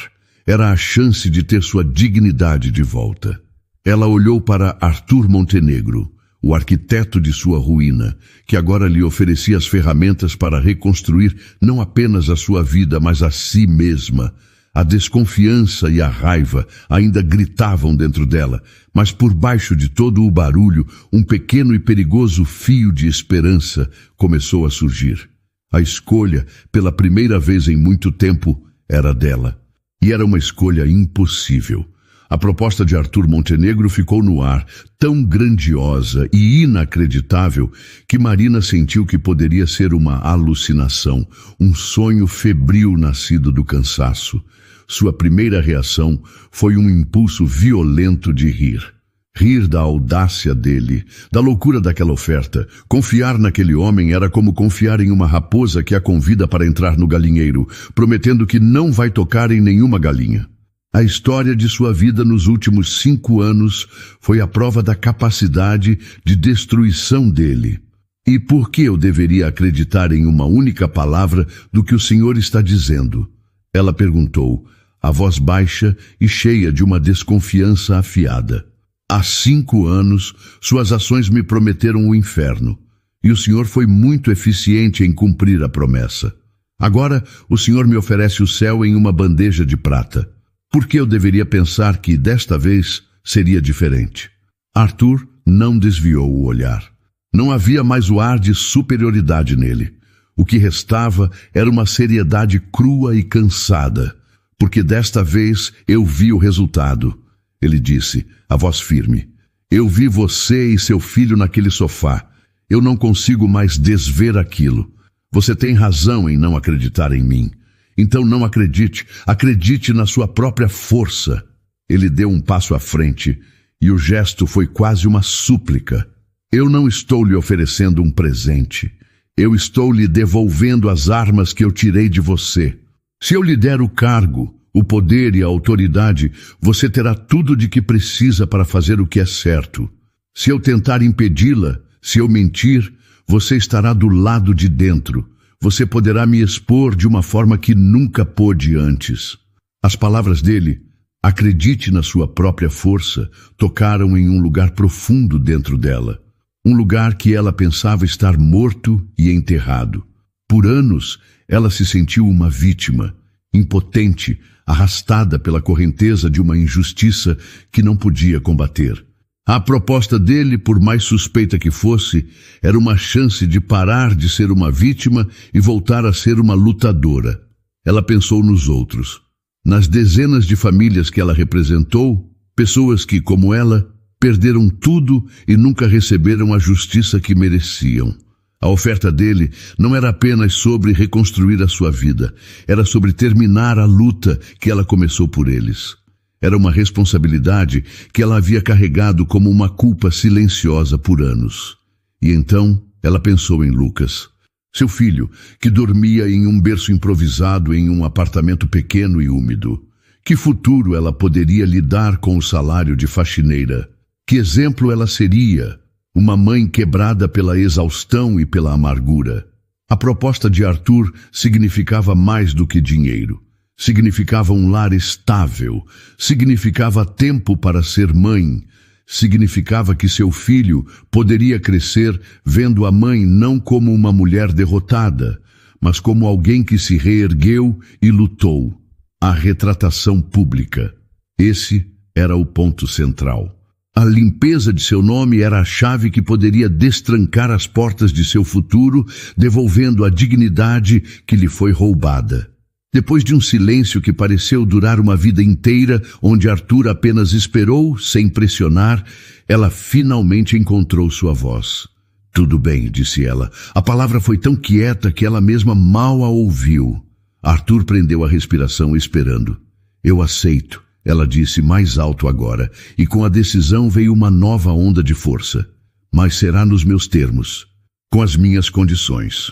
Era a chance de ter sua dignidade de volta. Ela olhou para Arthur Montenegro, o arquiteto de sua ruína, que agora lhe oferecia as ferramentas para reconstruir não apenas a sua vida, mas a si mesma. A desconfiança e a raiva ainda gritavam dentro dela, mas por baixo de todo o barulho, um pequeno e perigoso fio de esperança começou a surgir. A escolha, pela primeira vez em muito tempo, era dela. E era uma escolha impossível. A proposta de Arthur Montenegro ficou no ar, tão grandiosa e inacreditável, que Marina sentiu que poderia ser uma alucinação, um sonho febril nascido do cansaço. Sua primeira reação foi um impulso violento de rir. Rir da audácia dele, da loucura daquela oferta. Confiar naquele homem era como confiar em uma raposa que a convida para entrar no galinheiro, prometendo que não vai tocar em nenhuma galinha. A história de sua vida nos últimos 5 anos foi a prova da capacidade de destruição dele. E por que eu deveria acreditar em uma única palavra do que o Senhor está dizendo? Ela perguntou, a voz baixa e cheia de uma desconfiança afiada. Há 5 anos, suas ações me prometeram o inferno, e o Senhor foi muito eficiente em cumprir a promessa. Agora, o Senhor me oferece o céu em uma bandeja de prata. Por que eu deveria pensar que, desta vez, seria diferente? Arthur não desviou o olhar. Não havia mais o ar de superioridade nele. O que restava era uma seriedade crua e cansada, porque desta vez eu vi o resultado. Ele disse, a voz firme, eu vi você e seu filho naquele sofá. Eu não consigo mais desver aquilo. Você tem razão em não acreditar em mim. Então não acredite, acredite na sua própria força. Ele deu um passo à frente e o gesto foi quase uma súplica. Eu não estou lhe oferecendo um presente. Eu estou lhe devolvendo as armas que eu tirei de você. Se eu lhe der o cargo, o poder e a autoridade, você terá tudo de que precisa para fazer o que é certo. Se eu tentar impedi-la, se eu mentir, você estará do lado de dentro. Você poderá me expor de uma forma que nunca pôde antes. As palavras dele, acredite na sua própria força, tocaram em um lugar profundo dentro dela. Um lugar que ela pensava estar morto e enterrado. Por anos, ela se sentiu uma vítima, impotente, arrastada pela correnteza de uma injustiça que não podia combater. A proposta dele, por mais suspeita que fosse, era uma chance de parar de ser uma vítima e voltar a ser uma lutadora. Ela pensou nos outros, nas dezenas de famílias que ela representou, pessoas que, como ela, perderam tudo e nunca receberam a justiça que mereciam. A oferta dele não era apenas sobre reconstruir a sua vida, era sobre terminar a luta que ela começou por eles. Era uma responsabilidade que ela havia carregado como uma culpa silenciosa por anos. E então ela pensou em Lucas, seu filho, que dormia em um berço improvisado em um apartamento pequeno e úmido. Que futuro ela poderia lhe dar com o salário de faxineira? Que exemplo ela seria? Uma mãe quebrada pela exaustão e pela amargura. A proposta de Arthur significava mais do que dinheiro. Significava um lar estável, significava tempo para ser mãe, significava que seu filho poderia crescer vendo a mãe não como uma mulher derrotada, mas como alguém que se reergueu e lutou. A retratação pública. Esse era o ponto central. A limpeza de seu nome era a chave que poderia destrancar as portas de seu futuro, devolvendo a dignidade que lhe foi roubada. Depois de um silêncio que pareceu durar uma vida inteira, onde Arthur apenas esperou, sem pressionar, ela finalmente encontrou sua voz. Tudo bem, disse ela. A palavra foi tão quieta que ela mesma mal a ouviu. Arthur prendeu a respiração esperando. Eu aceito, ela disse mais alto agora, e com a decisão veio uma nova onda de força. Mas será nos meus termos, com as minhas condições.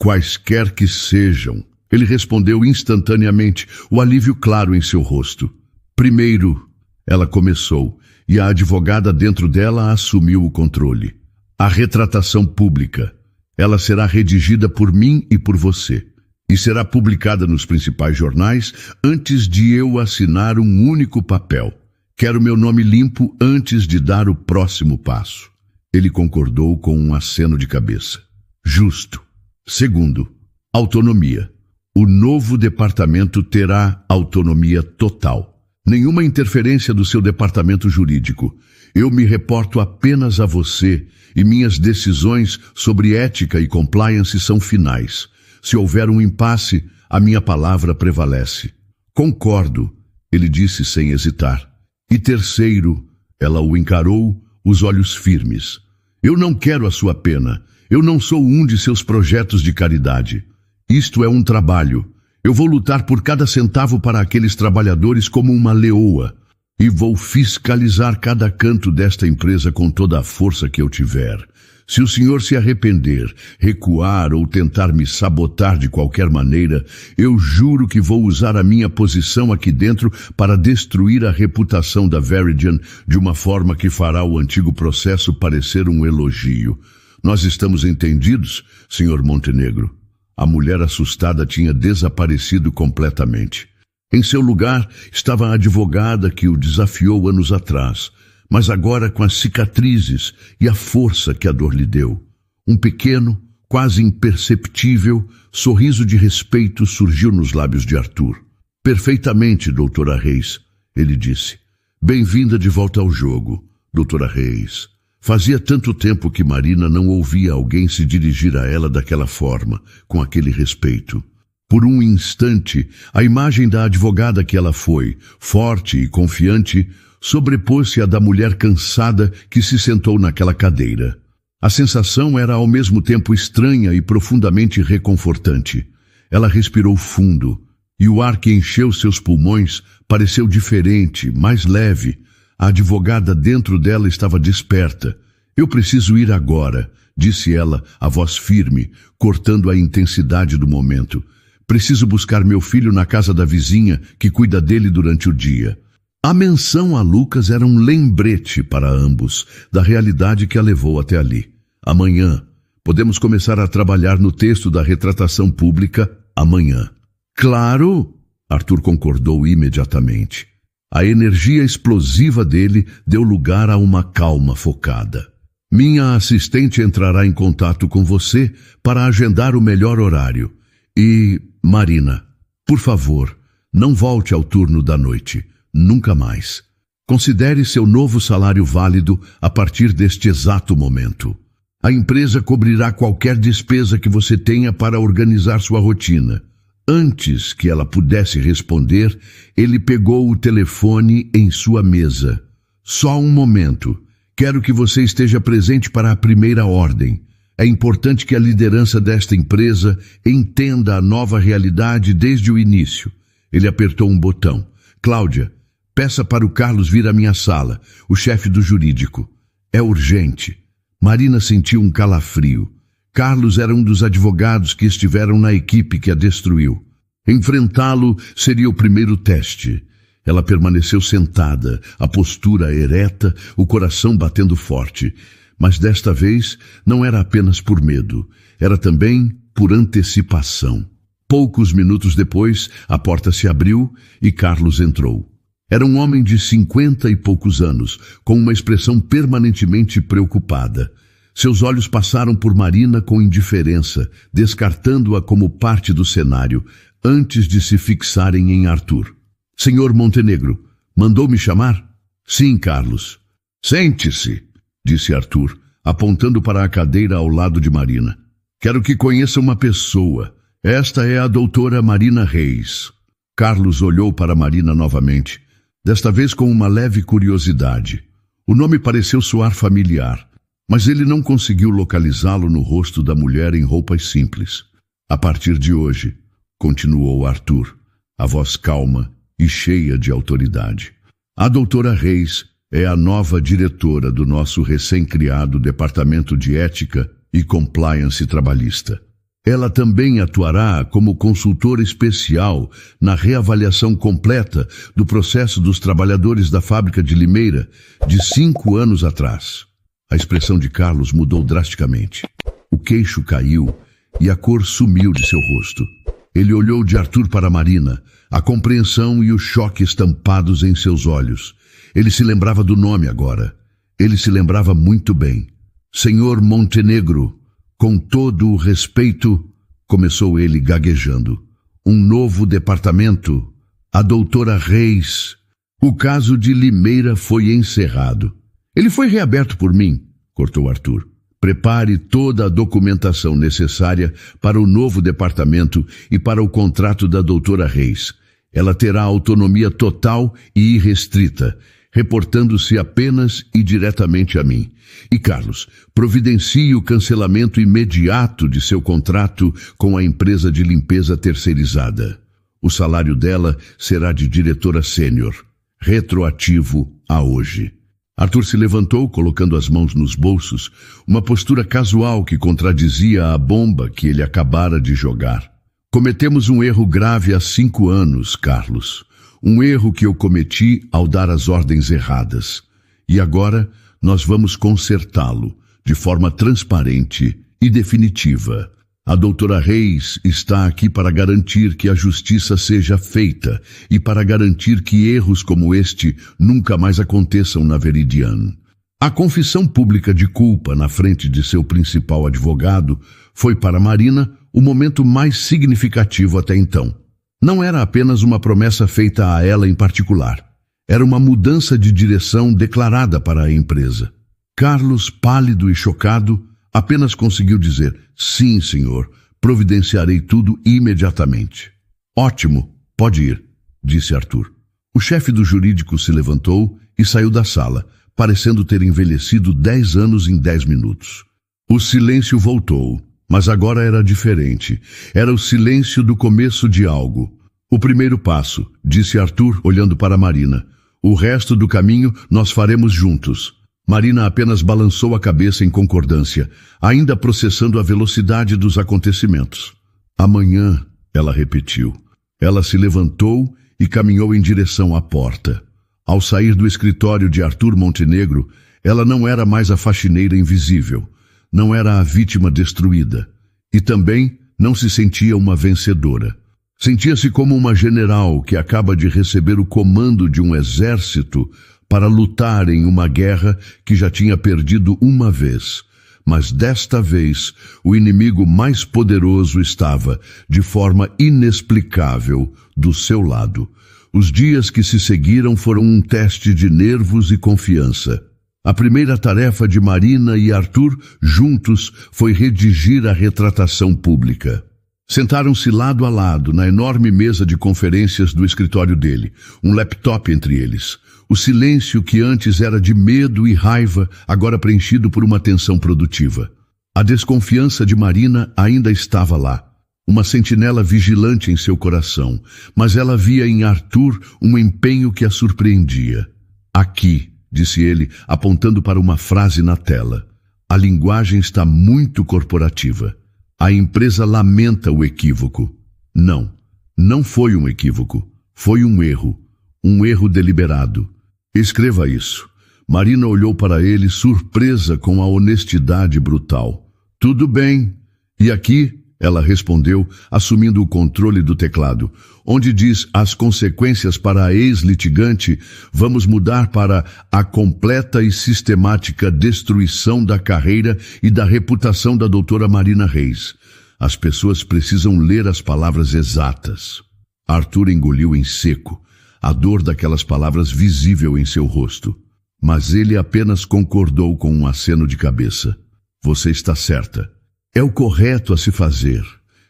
Quaisquer que sejam. Ele respondeu instantaneamente, o alívio claro em seu rosto. Primeiro, ela começou, e a advogada dentro dela assumiu o controle. A retratação pública. Ela será redigida por mim e por você. E será publicada nos principais jornais antes de eu assinar um único papel. Quero meu nome limpo antes de dar o próximo passo. Ele concordou com um aceno de cabeça. Justo. Segundo, autonomia. O novo departamento terá autonomia total. Nenhuma interferência do seu departamento jurídico. Eu me reporto apenas a você e minhas decisões sobre ética e compliance são finais. Se houver um impasse, a minha palavra prevalece. Concordo, ele disse sem hesitar. E terceiro, ela o encarou, os olhos firmes. Eu não quero a sua pena. Eu não sou um de seus projetos de caridade. Isto é um trabalho. Eu vou lutar por cada centavo para aqueles trabalhadores como uma leoa. E vou fiscalizar cada canto desta empresa com toda a força que eu tiver. Se o senhor se arrepender, recuar ou tentar me sabotar de qualquer maneira, eu juro que vou usar a minha posição aqui dentro para destruir a reputação da Veridian de uma forma que fará o antigo processo parecer um elogio. Nós estamos entendidos, senhor Montenegro? A mulher assustada tinha desaparecido completamente. Em seu lugar estava a advogada que o desafiou anos atrás, mas agora com as cicatrizes e a força que a dor lhe deu. Um pequeno, quase imperceptível, sorriso de respeito surgiu nos lábios de Arthur. Perfeitamente, doutora Reis, ele disse. Bem-vinda de volta ao jogo, doutora Reis. Fazia tanto tempo que Marina não ouvia alguém se dirigir a ela daquela forma, com aquele respeito. Por um instante, a imagem da advogada que ela foi, forte e confiante, sobrepôs-se à da mulher cansada que se sentou naquela cadeira. A sensação era ao mesmo tempo estranha e profundamente reconfortante. Ela respirou fundo, e o ar que encheu seus pulmões pareceu diferente, mais leve. A advogada dentro dela estava desperta. Eu preciso ir agora, disse ela, a voz firme, cortando a intensidade do momento. Preciso buscar meu filho na casa da vizinha que cuida dele durante o dia. A menção a Lucas era um lembrete para ambos da realidade que a levou até ali. Amanhã, podemos começar a trabalhar no texto da retratação pública amanhã. Claro, Arthur concordou imediatamente. A energia explosiva dele deu lugar a uma calma focada. Minha assistente entrará em contato com você para agendar o melhor horário. E, Marina, por favor, não volte ao turno da noite. Nunca mais. Considere seu novo salário válido a partir deste exato momento. A empresa cobrirá qualquer despesa que você tenha para organizar sua rotina. Antes que ela pudesse responder, ele pegou o telefone em sua mesa. Só um momento. Quero que você esteja presente para a primeira ordem. É importante que a liderança desta empresa entenda a nova realidade desde o início. Ele apertou um botão. Cláudia, peça para o Carlos vir à minha sala, o chefe do jurídico. É urgente. Marina sentiu um calafrio. Carlos era um dos advogados que estiveram na equipe que a destruiu. Enfrentá-lo seria o primeiro teste. Ela permaneceu sentada, a postura ereta, o coração batendo forte. Mas desta vez não era apenas por medo, era também por antecipação. Poucos minutos depois, a porta se abriu e Carlos entrou. Era um homem de 50 e poucos anos, com uma expressão permanentemente preocupada. Seus olhos passaram por Marina com indiferença, descartando-a como parte do cenário, antes de se fixarem em Arthur. Senhor Montenegro, mandou me chamar? Sim, Carlos. Sente-se, disse Arthur, apontando para a cadeira ao lado de Marina. Quero que conheça uma pessoa. Esta é a doutora Marina Reis. Carlos olhou para Marina novamente, desta vez com uma leve curiosidade. O nome pareceu soar familiar, mas ele não conseguiu localizá-lo no rosto da mulher em roupas simples. A partir de hoje, continuou Arthur, a voz calma e cheia de autoridade. A doutora Reis é a nova diretora do nosso recém-criado Departamento de Ética e Compliance Trabalhista. Ela também atuará como consultora especial na reavaliação completa do processo dos trabalhadores da fábrica de Limeira de 5 anos atrás. A expressão de Carlos mudou drasticamente. O queixo caiu e a cor sumiu de seu rosto. Ele olhou de Arthur para Marina, a compreensão e o choque estampados em seus olhos. Ele se lembrava do nome agora. Ele se lembrava muito bem. Senhor Montenegro, com todo o respeito, começou ele gaguejando. Um novo departamento, a doutora Reis. O caso de Limeira foi encerrado. Ele foi reaberto por mim, cortou Arthur. Prepare toda a documentação necessária para o novo departamento e para o contrato da doutora Reis. Ela terá autonomia total e irrestrita, reportando-se apenas e diretamente a mim. E Carlos, providencie o cancelamento imediato de seu contrato com a empresa de limpeza terceirizada. O salário dela será de diretora sênior, retroativo a hoje. Arthur se levantou, colocando as mãos nos bolsos, uma postura casual que contradizia a bomba que ele acabara de jogar. Cometemos um erro grave há 5 anos, Carlos. Um erro que eu cometi ao dar as ordens erradas. E agora nós vamos consertá-lo, de forma transparente e definitiva. A doutora Reis está aqui para garantir que a justiça seja feita e para garantir que erros como este nunca mais aconteçam na Veridian. A confissão pública de culpa na frente de seu principal advogado foi para Marina o momento mais significativo até então. Não era apenas uma promessa feita a ela em particular. Era uma mudança de direção declarada para a empresa. Carlos, pálido e chocado, apenas conseguiu dizer: sim, senhor, providenciarei tudo imediatamente. Ótimo, pode ir, disse Arthur. O chefe do jurídico se levantou e saiu da sala, parecendo ter envelhecido 10 anos em 10 minutos. O silêncio voltou, mas agora era diferente. Era o silêncio do começo de algo. O primeiro passo, disse Arthur, olhando para Marina. O resto do caminho nós faremos juntos. Marina apenas balançou a cabeça em concordância, ainda processando a velocidade dos acontecimentos. Amanhã, ela repetiu. Ela se levantou e caminhou em direção à porta. Ao sair do escritório de Arthur Montenegro, ela não era mais a faxineira invisível, não era a vítima destruída, e também não se sentia uma vencedora. Sentia-se como uma general que acaba de receber o comando de um exército para lutar em uma guerra que já tinha perdido uma vez. Mas desta vez, o inimigo mais poderoso estava, de forma inexplicável, do seu lado. Os dias que se seguiram foram um teste de nervos e confiança. A primeira tarefa de Marina e Arthur, juntos, foi redigir a retratação pública. Sentaram-se lado a lado na enorme mesa de conferências do escritório dele, um laptop entre eles. O silêncio que antes era de medo e raiva, agora preenchido por uma tensão produtiva. A desconfiança de Marina ainda estava lá, uma sentinela vigilante em seu coração, mas ela via em Arthur um empenho que a surpreendia. Aqui, disse ele, apontando para uma frase na tela. A linguagem está muito corporativa. A empresa lamenta o equívoco. Não foi um equívoco. Foi um erro deliberado. Escreva isso. Marina olhou para ele, surpresa com a honestidade brutal. Tudo bem. E aqui, ela respondeu, assumindo o controle do teclado, onde diz as consequências para a ex-litigante, vamos mudar para a completa e sistemática destruição da carreira e da reputação da doutora Marina Reis. As pessoas precisam ler as palavras exatas. Arthur engoliu em seco, a dor daquelas palavras visível em seu rosto. Mas ele apenas concordou com um aceno de cabeça. Você está certa. É o correto a se fazer.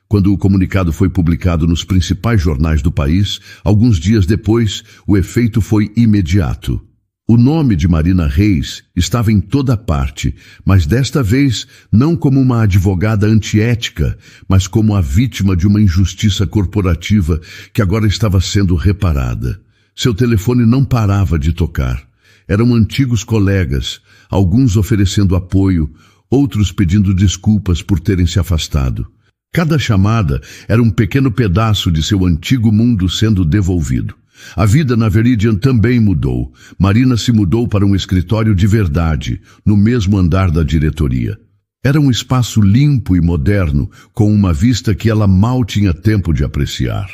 Quando o comunicado foi publicado nos principais jornais do país, alguns dias depois, o efeito foi imediato. O nome de Marina Reis estava em toda parte, mas desta vez não como uma advogada antiética, mas como a vítima de uma injustiça corporativa que agora estava sendo reparada. Seu telefone não parava de tocar. Eram antigos colegas, alguns oferecendo apoio, outros pedindo desculpas por terem se afastado. Cada chamada era um pequeno pedaço de seu antigo mundo sendo devolvido. A vida na Veridian também mudou. Marina se mudou para um escritório de verdade, no mesmo andar da diretoria. Era um espaço limpo e moderno, com uma vista que ela mal tinha tempo de apreciar.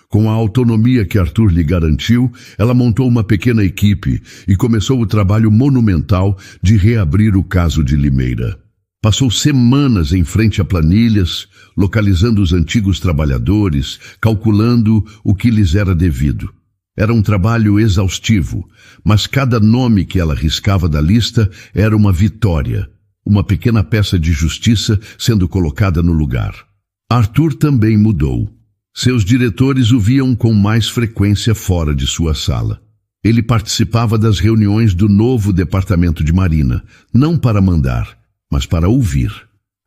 Com a autonomia que Arthur lhe garantiu, ela montou uma pequena equipe e começou o trabalho monumental de reabrir o caso de Limeira. Passou semanas em frente a planilhas, localizando os antigos trabalhadores, calculando o que lhes era devido. Era um trabalho exaustivo, mas cada nome que ela riscava da lista era uma vitória, uma pequena peça de justiça sendo colocada no lugar. Arthur também mudou. Seus diretores o viam com mais frequência fora de sua sala. Ele participava das reuniões do novo departamento de Marina, não para mandar, mas para ouvir.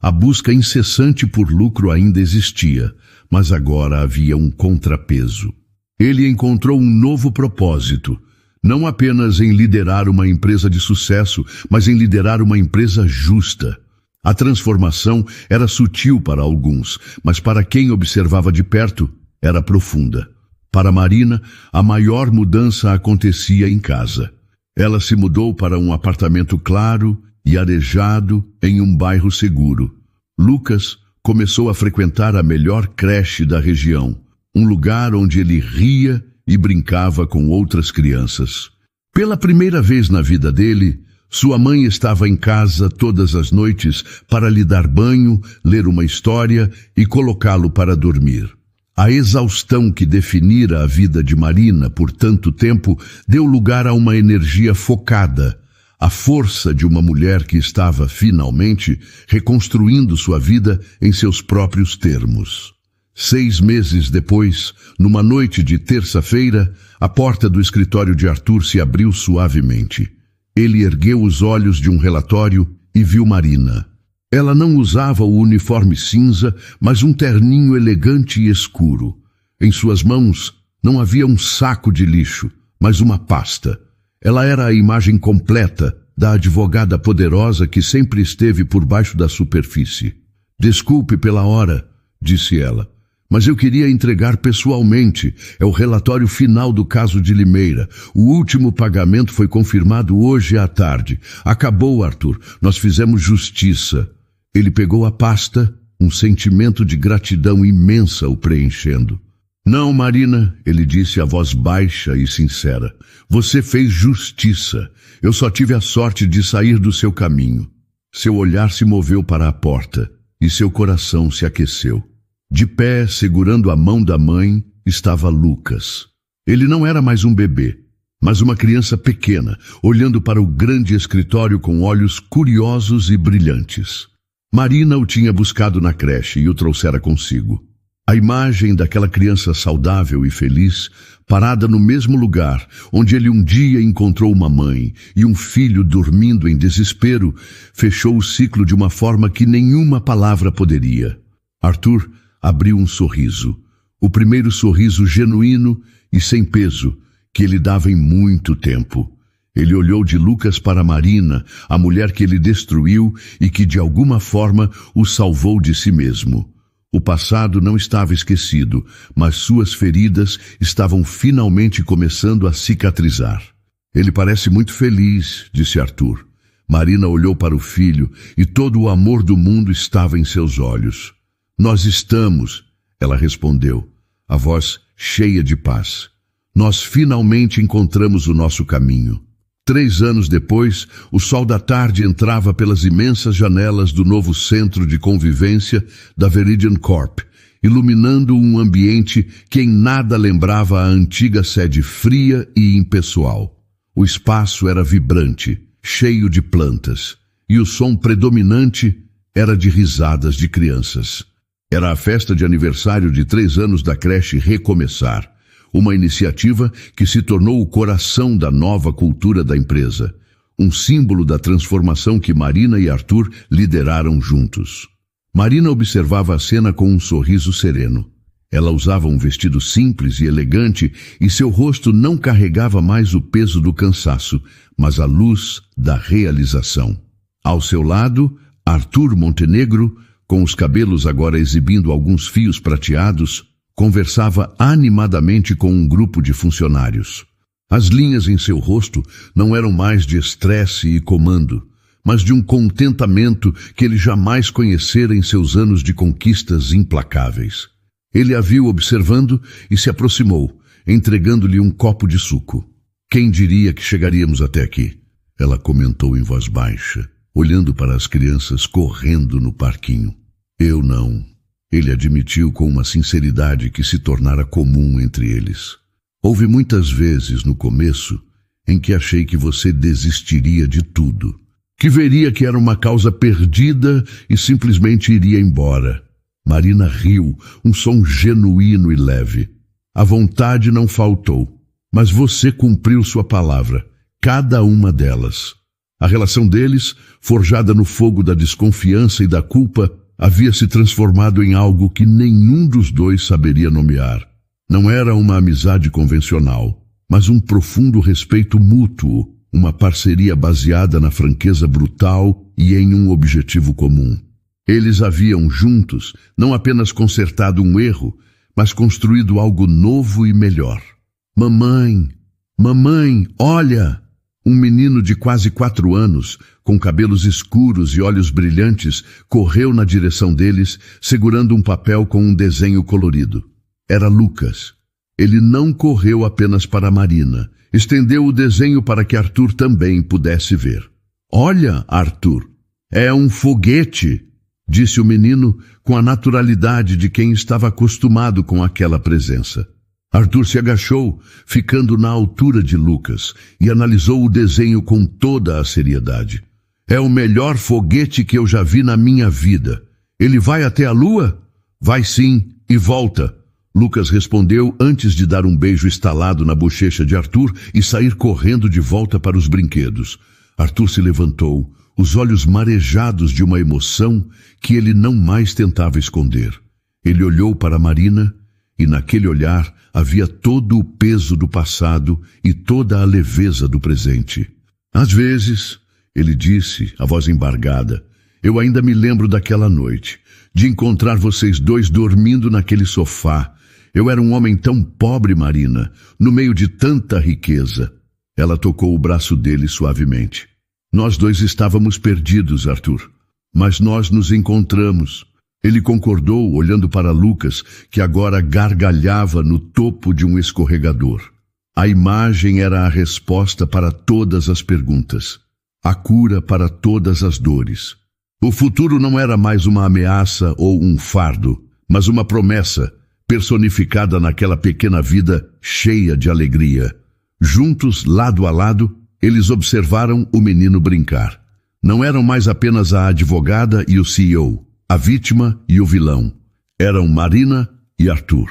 A busca incessante por lucro ainda existia, mas agora havia um contrapeso. Ele encontrou um novo propósito, não apenas em liderar uma empresa de sucesso, mas em liderar uma empresa justa. A transformação era sutil para alguns, mas para quem observava de perto, era profunda. Para Marina, a maior mudança acontecia em casa. Ela se mudou para um apartamento claro e arejado em um bairro seguro. Lucas começou a frequentar a melhor creche da região, um lugar onde ele ria e brincava com outras crianças. Pela primeira vez na vida dele, sua mãe estava em casa todas as noites para lhe dar banho, ler uma história e colocá-lo para dormir. A exaustão que definira a vida de Marina por tanto tempo deu lugar a uma energia focada, a força de uma mulher que estava, finalmente, reconstruindo sua vida em seus próprios termos. 6 meses depois, numa noite de terça-feira, a porta do escritório de Arthur se abriu suavemente. Ele ergueu os olhos de um relatório e viu Marina. Ela não usava o uniforme cinza, mas um terninho elegante e escuro. Em suas mãos não havia um saco de lixo, mas uma pasta. Ela era a imagem completa da advogada poderosa que sempre esteve por baixo da superfície. "Desculpe pela hora", disse ela, "mas eu queria entregar pessoalmente. É o relatório final do caso de Limeira. O último pagamento foi confirmado hoje à tarde. Acabou, Arthur. Nós fizemos justiça." Ele pegou a pasta, um sentimento de gratidão imensa o preenchendo. "Não, Marina", ele disse a voz baixa e sincera. "Você fez justiça. Eu só tive a sorte de sair do seu caminho." Seu olhar se moveu para a porta e seu coração se aqueceu. De pé, segurando a mão da mãe, estava Lucas. Ele não era mais um bebê, mas uma criança pequena, olhando para o grande escritório com olhos curiosos e brilhantes. Marina o tinha buscado na creche e o trouxera consigo. A imagem daquela criança saudável e feliz, parada no mesmo lugar onde ele um dia encontrou uma mãe e um filho dormindo em desespero, fechou o ciclo de uma forma que nenhuma palavra poderia. Arthur abriu um sorriso, o primeiro sorriso genuíno e sem peso que ele dava em muito tempo. Ele olhou de Lucas para Marina, a mulher que ele destruiu e que de alguma forma o salvou de si mesmo. O passado não estava esquecido, mas suas feridas estavam finalmente começando a cicatrizar. "Ele parece muito feliz", disse Arthur. Marina olhou para o filho e todo o amor do mundo estava em seus olhos. "Nós estamos", ela respondeu, a voz cheia de paz. "Nós finalmente encontramos o nosso caminho." 3 anos depois, o sol da tarde entrava pelas imensas janelas do novo centro de convivência da Veridian Corp, iluminando um ambiente que em nada lembrava a antiga sede fria e impessoal. O espaço era vibrante, cheio de plantas, e o som predominante era de risadas de crianças. Era a festa de aniversário de 3 anos da creche Recomeçar, uma iniciativa que se tornou o coração da nova cultura da empresa, um símbolo da transformação que Marina e Arthur lideraram juntos. Marina observava a cena com um sorriso sereno. Ela usava um vestido simples e elegante e seu rosto não carregava mais o peso do cansaço, mas a luz da realização. Ao seu lado, Arthur Montenegro com os cabelos agora exibindo alguns fios prateados, conversava animadamente com um grupo de funcionários. As linhas em seu rosto não eram mais de estresse e comando, mas de um contentamento que ele jamais conhecera em seus anos de conquistas implacáveis. Ele a viu observando e se aproximou, entregando-lhe um copo de suco. Quem diria que chegaríamos até aqui? Ela comentou em voz baixa, olhando para as crianças correndo no parquinho. Eu não. Ele admitiu com uma sinceridade que se tornara comum entre eles. Houve muitas vezes no começo em que achei que você desistiria de tudo, que veria que era uma causa perdida e simplesmente iria embora. Marina riu, um som genuíno e leve. A vontade não faltou, mas você cumpriu sua palavra, cada uma delas. A relação deles, forjada no fogo da desconfiança e da culpa, havia se transformado em algo que nenhum dos dois saberia nomear. Não era uma amizade convencional, mas um profundo respeito mútuo, uma parceria baseada na franqueza brutal e em um objetivo comum. Eles haviam juntos não apenas consertado um erro, mas construído algo novo e melhor. Mamãe, mamãe, olha! Um menino de quase 4 anos, com cabelos escuros e olhos brilhantes, correu na direção deles, segurando um papel com um desenho colorido. Era Lucas. Ele não correu apenas para Marina. Estendeu o desenho para que Arthur também pudesse ver. Olha, Arthur, é um foguete, disse o menino com a naturalidade de quem estava acostumado com aquela presença. Arthur se agachou, ficando na altura de Lucas, e analisou o desenho com toda a seriedade. É o melhor foguete que eu já vi na minha vida. Ele vai até a lua? Vai sim, e volta. Lucas respondeu antes de dar um beijo estalado na bochecha de Arthur e sair correndo de volta para os brinquedos. Arthur se levantou, os olhos marejados de uma emoção que ele não mais tentava esconder. Ele olhou para Marina e naquele olhar havia todo o peso do passado e toda a leveza do presente. Às vezes, ele disse, a voz embargada, eu ainda me lembro daquela noite, de encontrar vocês dois dormindo naquele sofá. Eu era um homem tão pobre, Marina, no meio de tanta riqueza. Ela tocou o braço dele suavemente. Nós dois estávamos perdidos, Arthur, mas nós nos encontramos. Ele concordou, olhando para Lucas, que agora gargalhava no topo de um escorregador. A imagem era a resposta para todas as perguntas, a cura para todas as dores. O futuro não era mais uma ameaça ou um fardo, mas uma promessa, personificada naquela pequena vida cheia de alegria. Juntos, lado a lado, eles observaram o menino brincar. Não eram mais apenas a advogada e o CEO, a vítima e o vilão. Eram Marina e Arthur.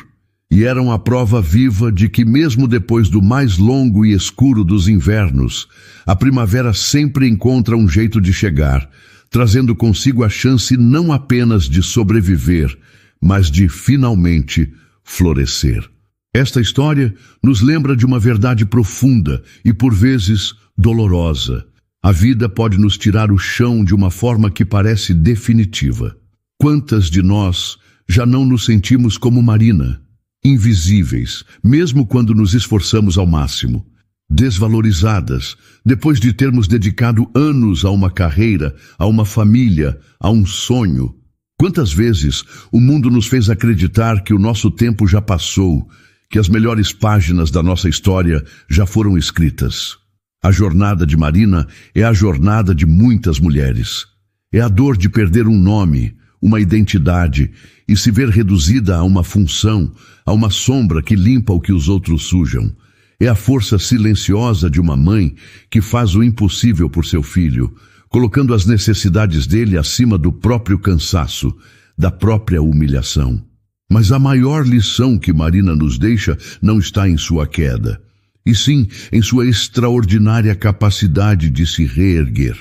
E eram a prova viva de que mesmo depois do mais longo e escuro dos invernos, a primavera sempre encontra um jeito de chegar, trazendo consigo a chance não apenas de sobreviver, mas de finalmente florescer. Esta história nos lembra de uma verdade profunda e, por vezes, dolorosa. A vida pode nos tirar o chão de uma forma que parece definitiva. Quantas de nós já não nos sentimos como Marina, invisíveis, mesmo quando nos esforçamos ao máximo, desvalorizadas, depois de termos dedicado anos a uma carreira, a uma família, a um sonho? Quantas vezes o mundo nos fez acreditar que o nosso tempo já passou, que as melhores páginas da nossa história já foram escritas? A jornada de Marina é a jornada de muitas mulheres. É a dor de perder um nome, uma identidade, e se ver reduzida a uma função, a uma sombra que limpa o que os outros sujam. É a força silenciosa de uma mãe que faz o impossível por seu filho, colocando as necessidades dele acima do próprio cansaço, da própria humilhação. Mas a maior lição que Marina nos deixa não está em sua queda, e sim em sua extraordinária capacidade de se reerguer.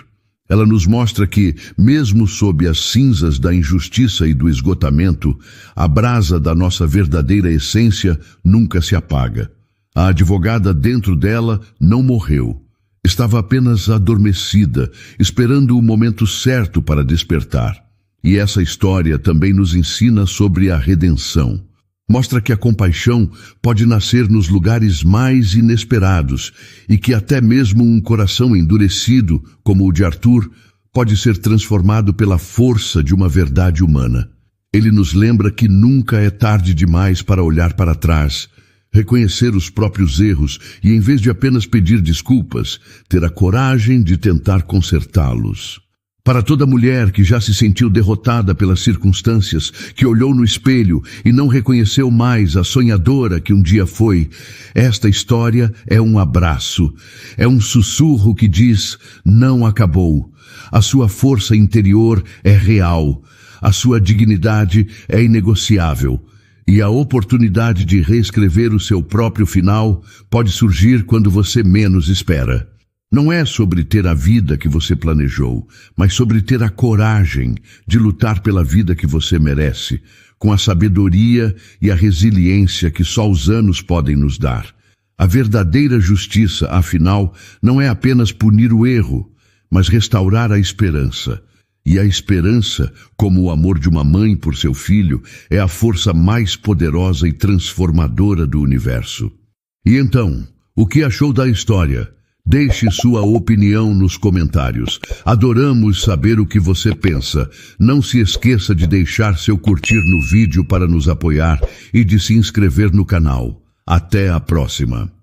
Ela nos mostra que, mesmo sob as cinzas da injustiça e do esgotamento, a brasa da nossa verdadeira essência nunca se apaga. A advogada dentro dela não morreu. Estava apenas adormecida, esperando o momento certo para despertar. E essa história também nos ensina sobre a redenção. Mostra que a compaixão pode nascer nos lugares mais inesperados e que até mesmo um coração endurecido, como o de Arthur, pode ser transformado pela força de uma verdade humana. Ele nos lembra que nunca é tarde demais para olhar para trás, reconhecer os próprios erros e, em vez de apenas pedir desculpas, ter a coragem de tentar consertá-los. Para toda mulher que já se sentiu derrotada pelas circunstâncias, que olhou no espelho e não reconheceu mais a sonhadora que um dia foi, esta história é um abraço, é um sussurro que diz: não acabou. A sua força interior é real, a sua dignidade é inegociável. E a oportunidade de reescrever o seu próprio final pode surgir quando você menos espera. Não é sobre ter a vida que você planejou, mas sobre ter a coragem de lutar pela vida que você merece, com a sabedoria e a resiliência que só os anos podem nos dar. A verdadeira justiça, afinal, não é apenas punir o erro, mas restaurar a esperança. E a esperança, como o amor de uma mãe por seu filho, é a força mais poderosa e transformadora do universo. E então, o que achou da história? Deixe sua opinião nos comentários. Adoramos saber o que você pensa. Não se esqueça de deixar seu curtir no vídeo para nos apoiar e de se inscrever no canal. Até a próxima!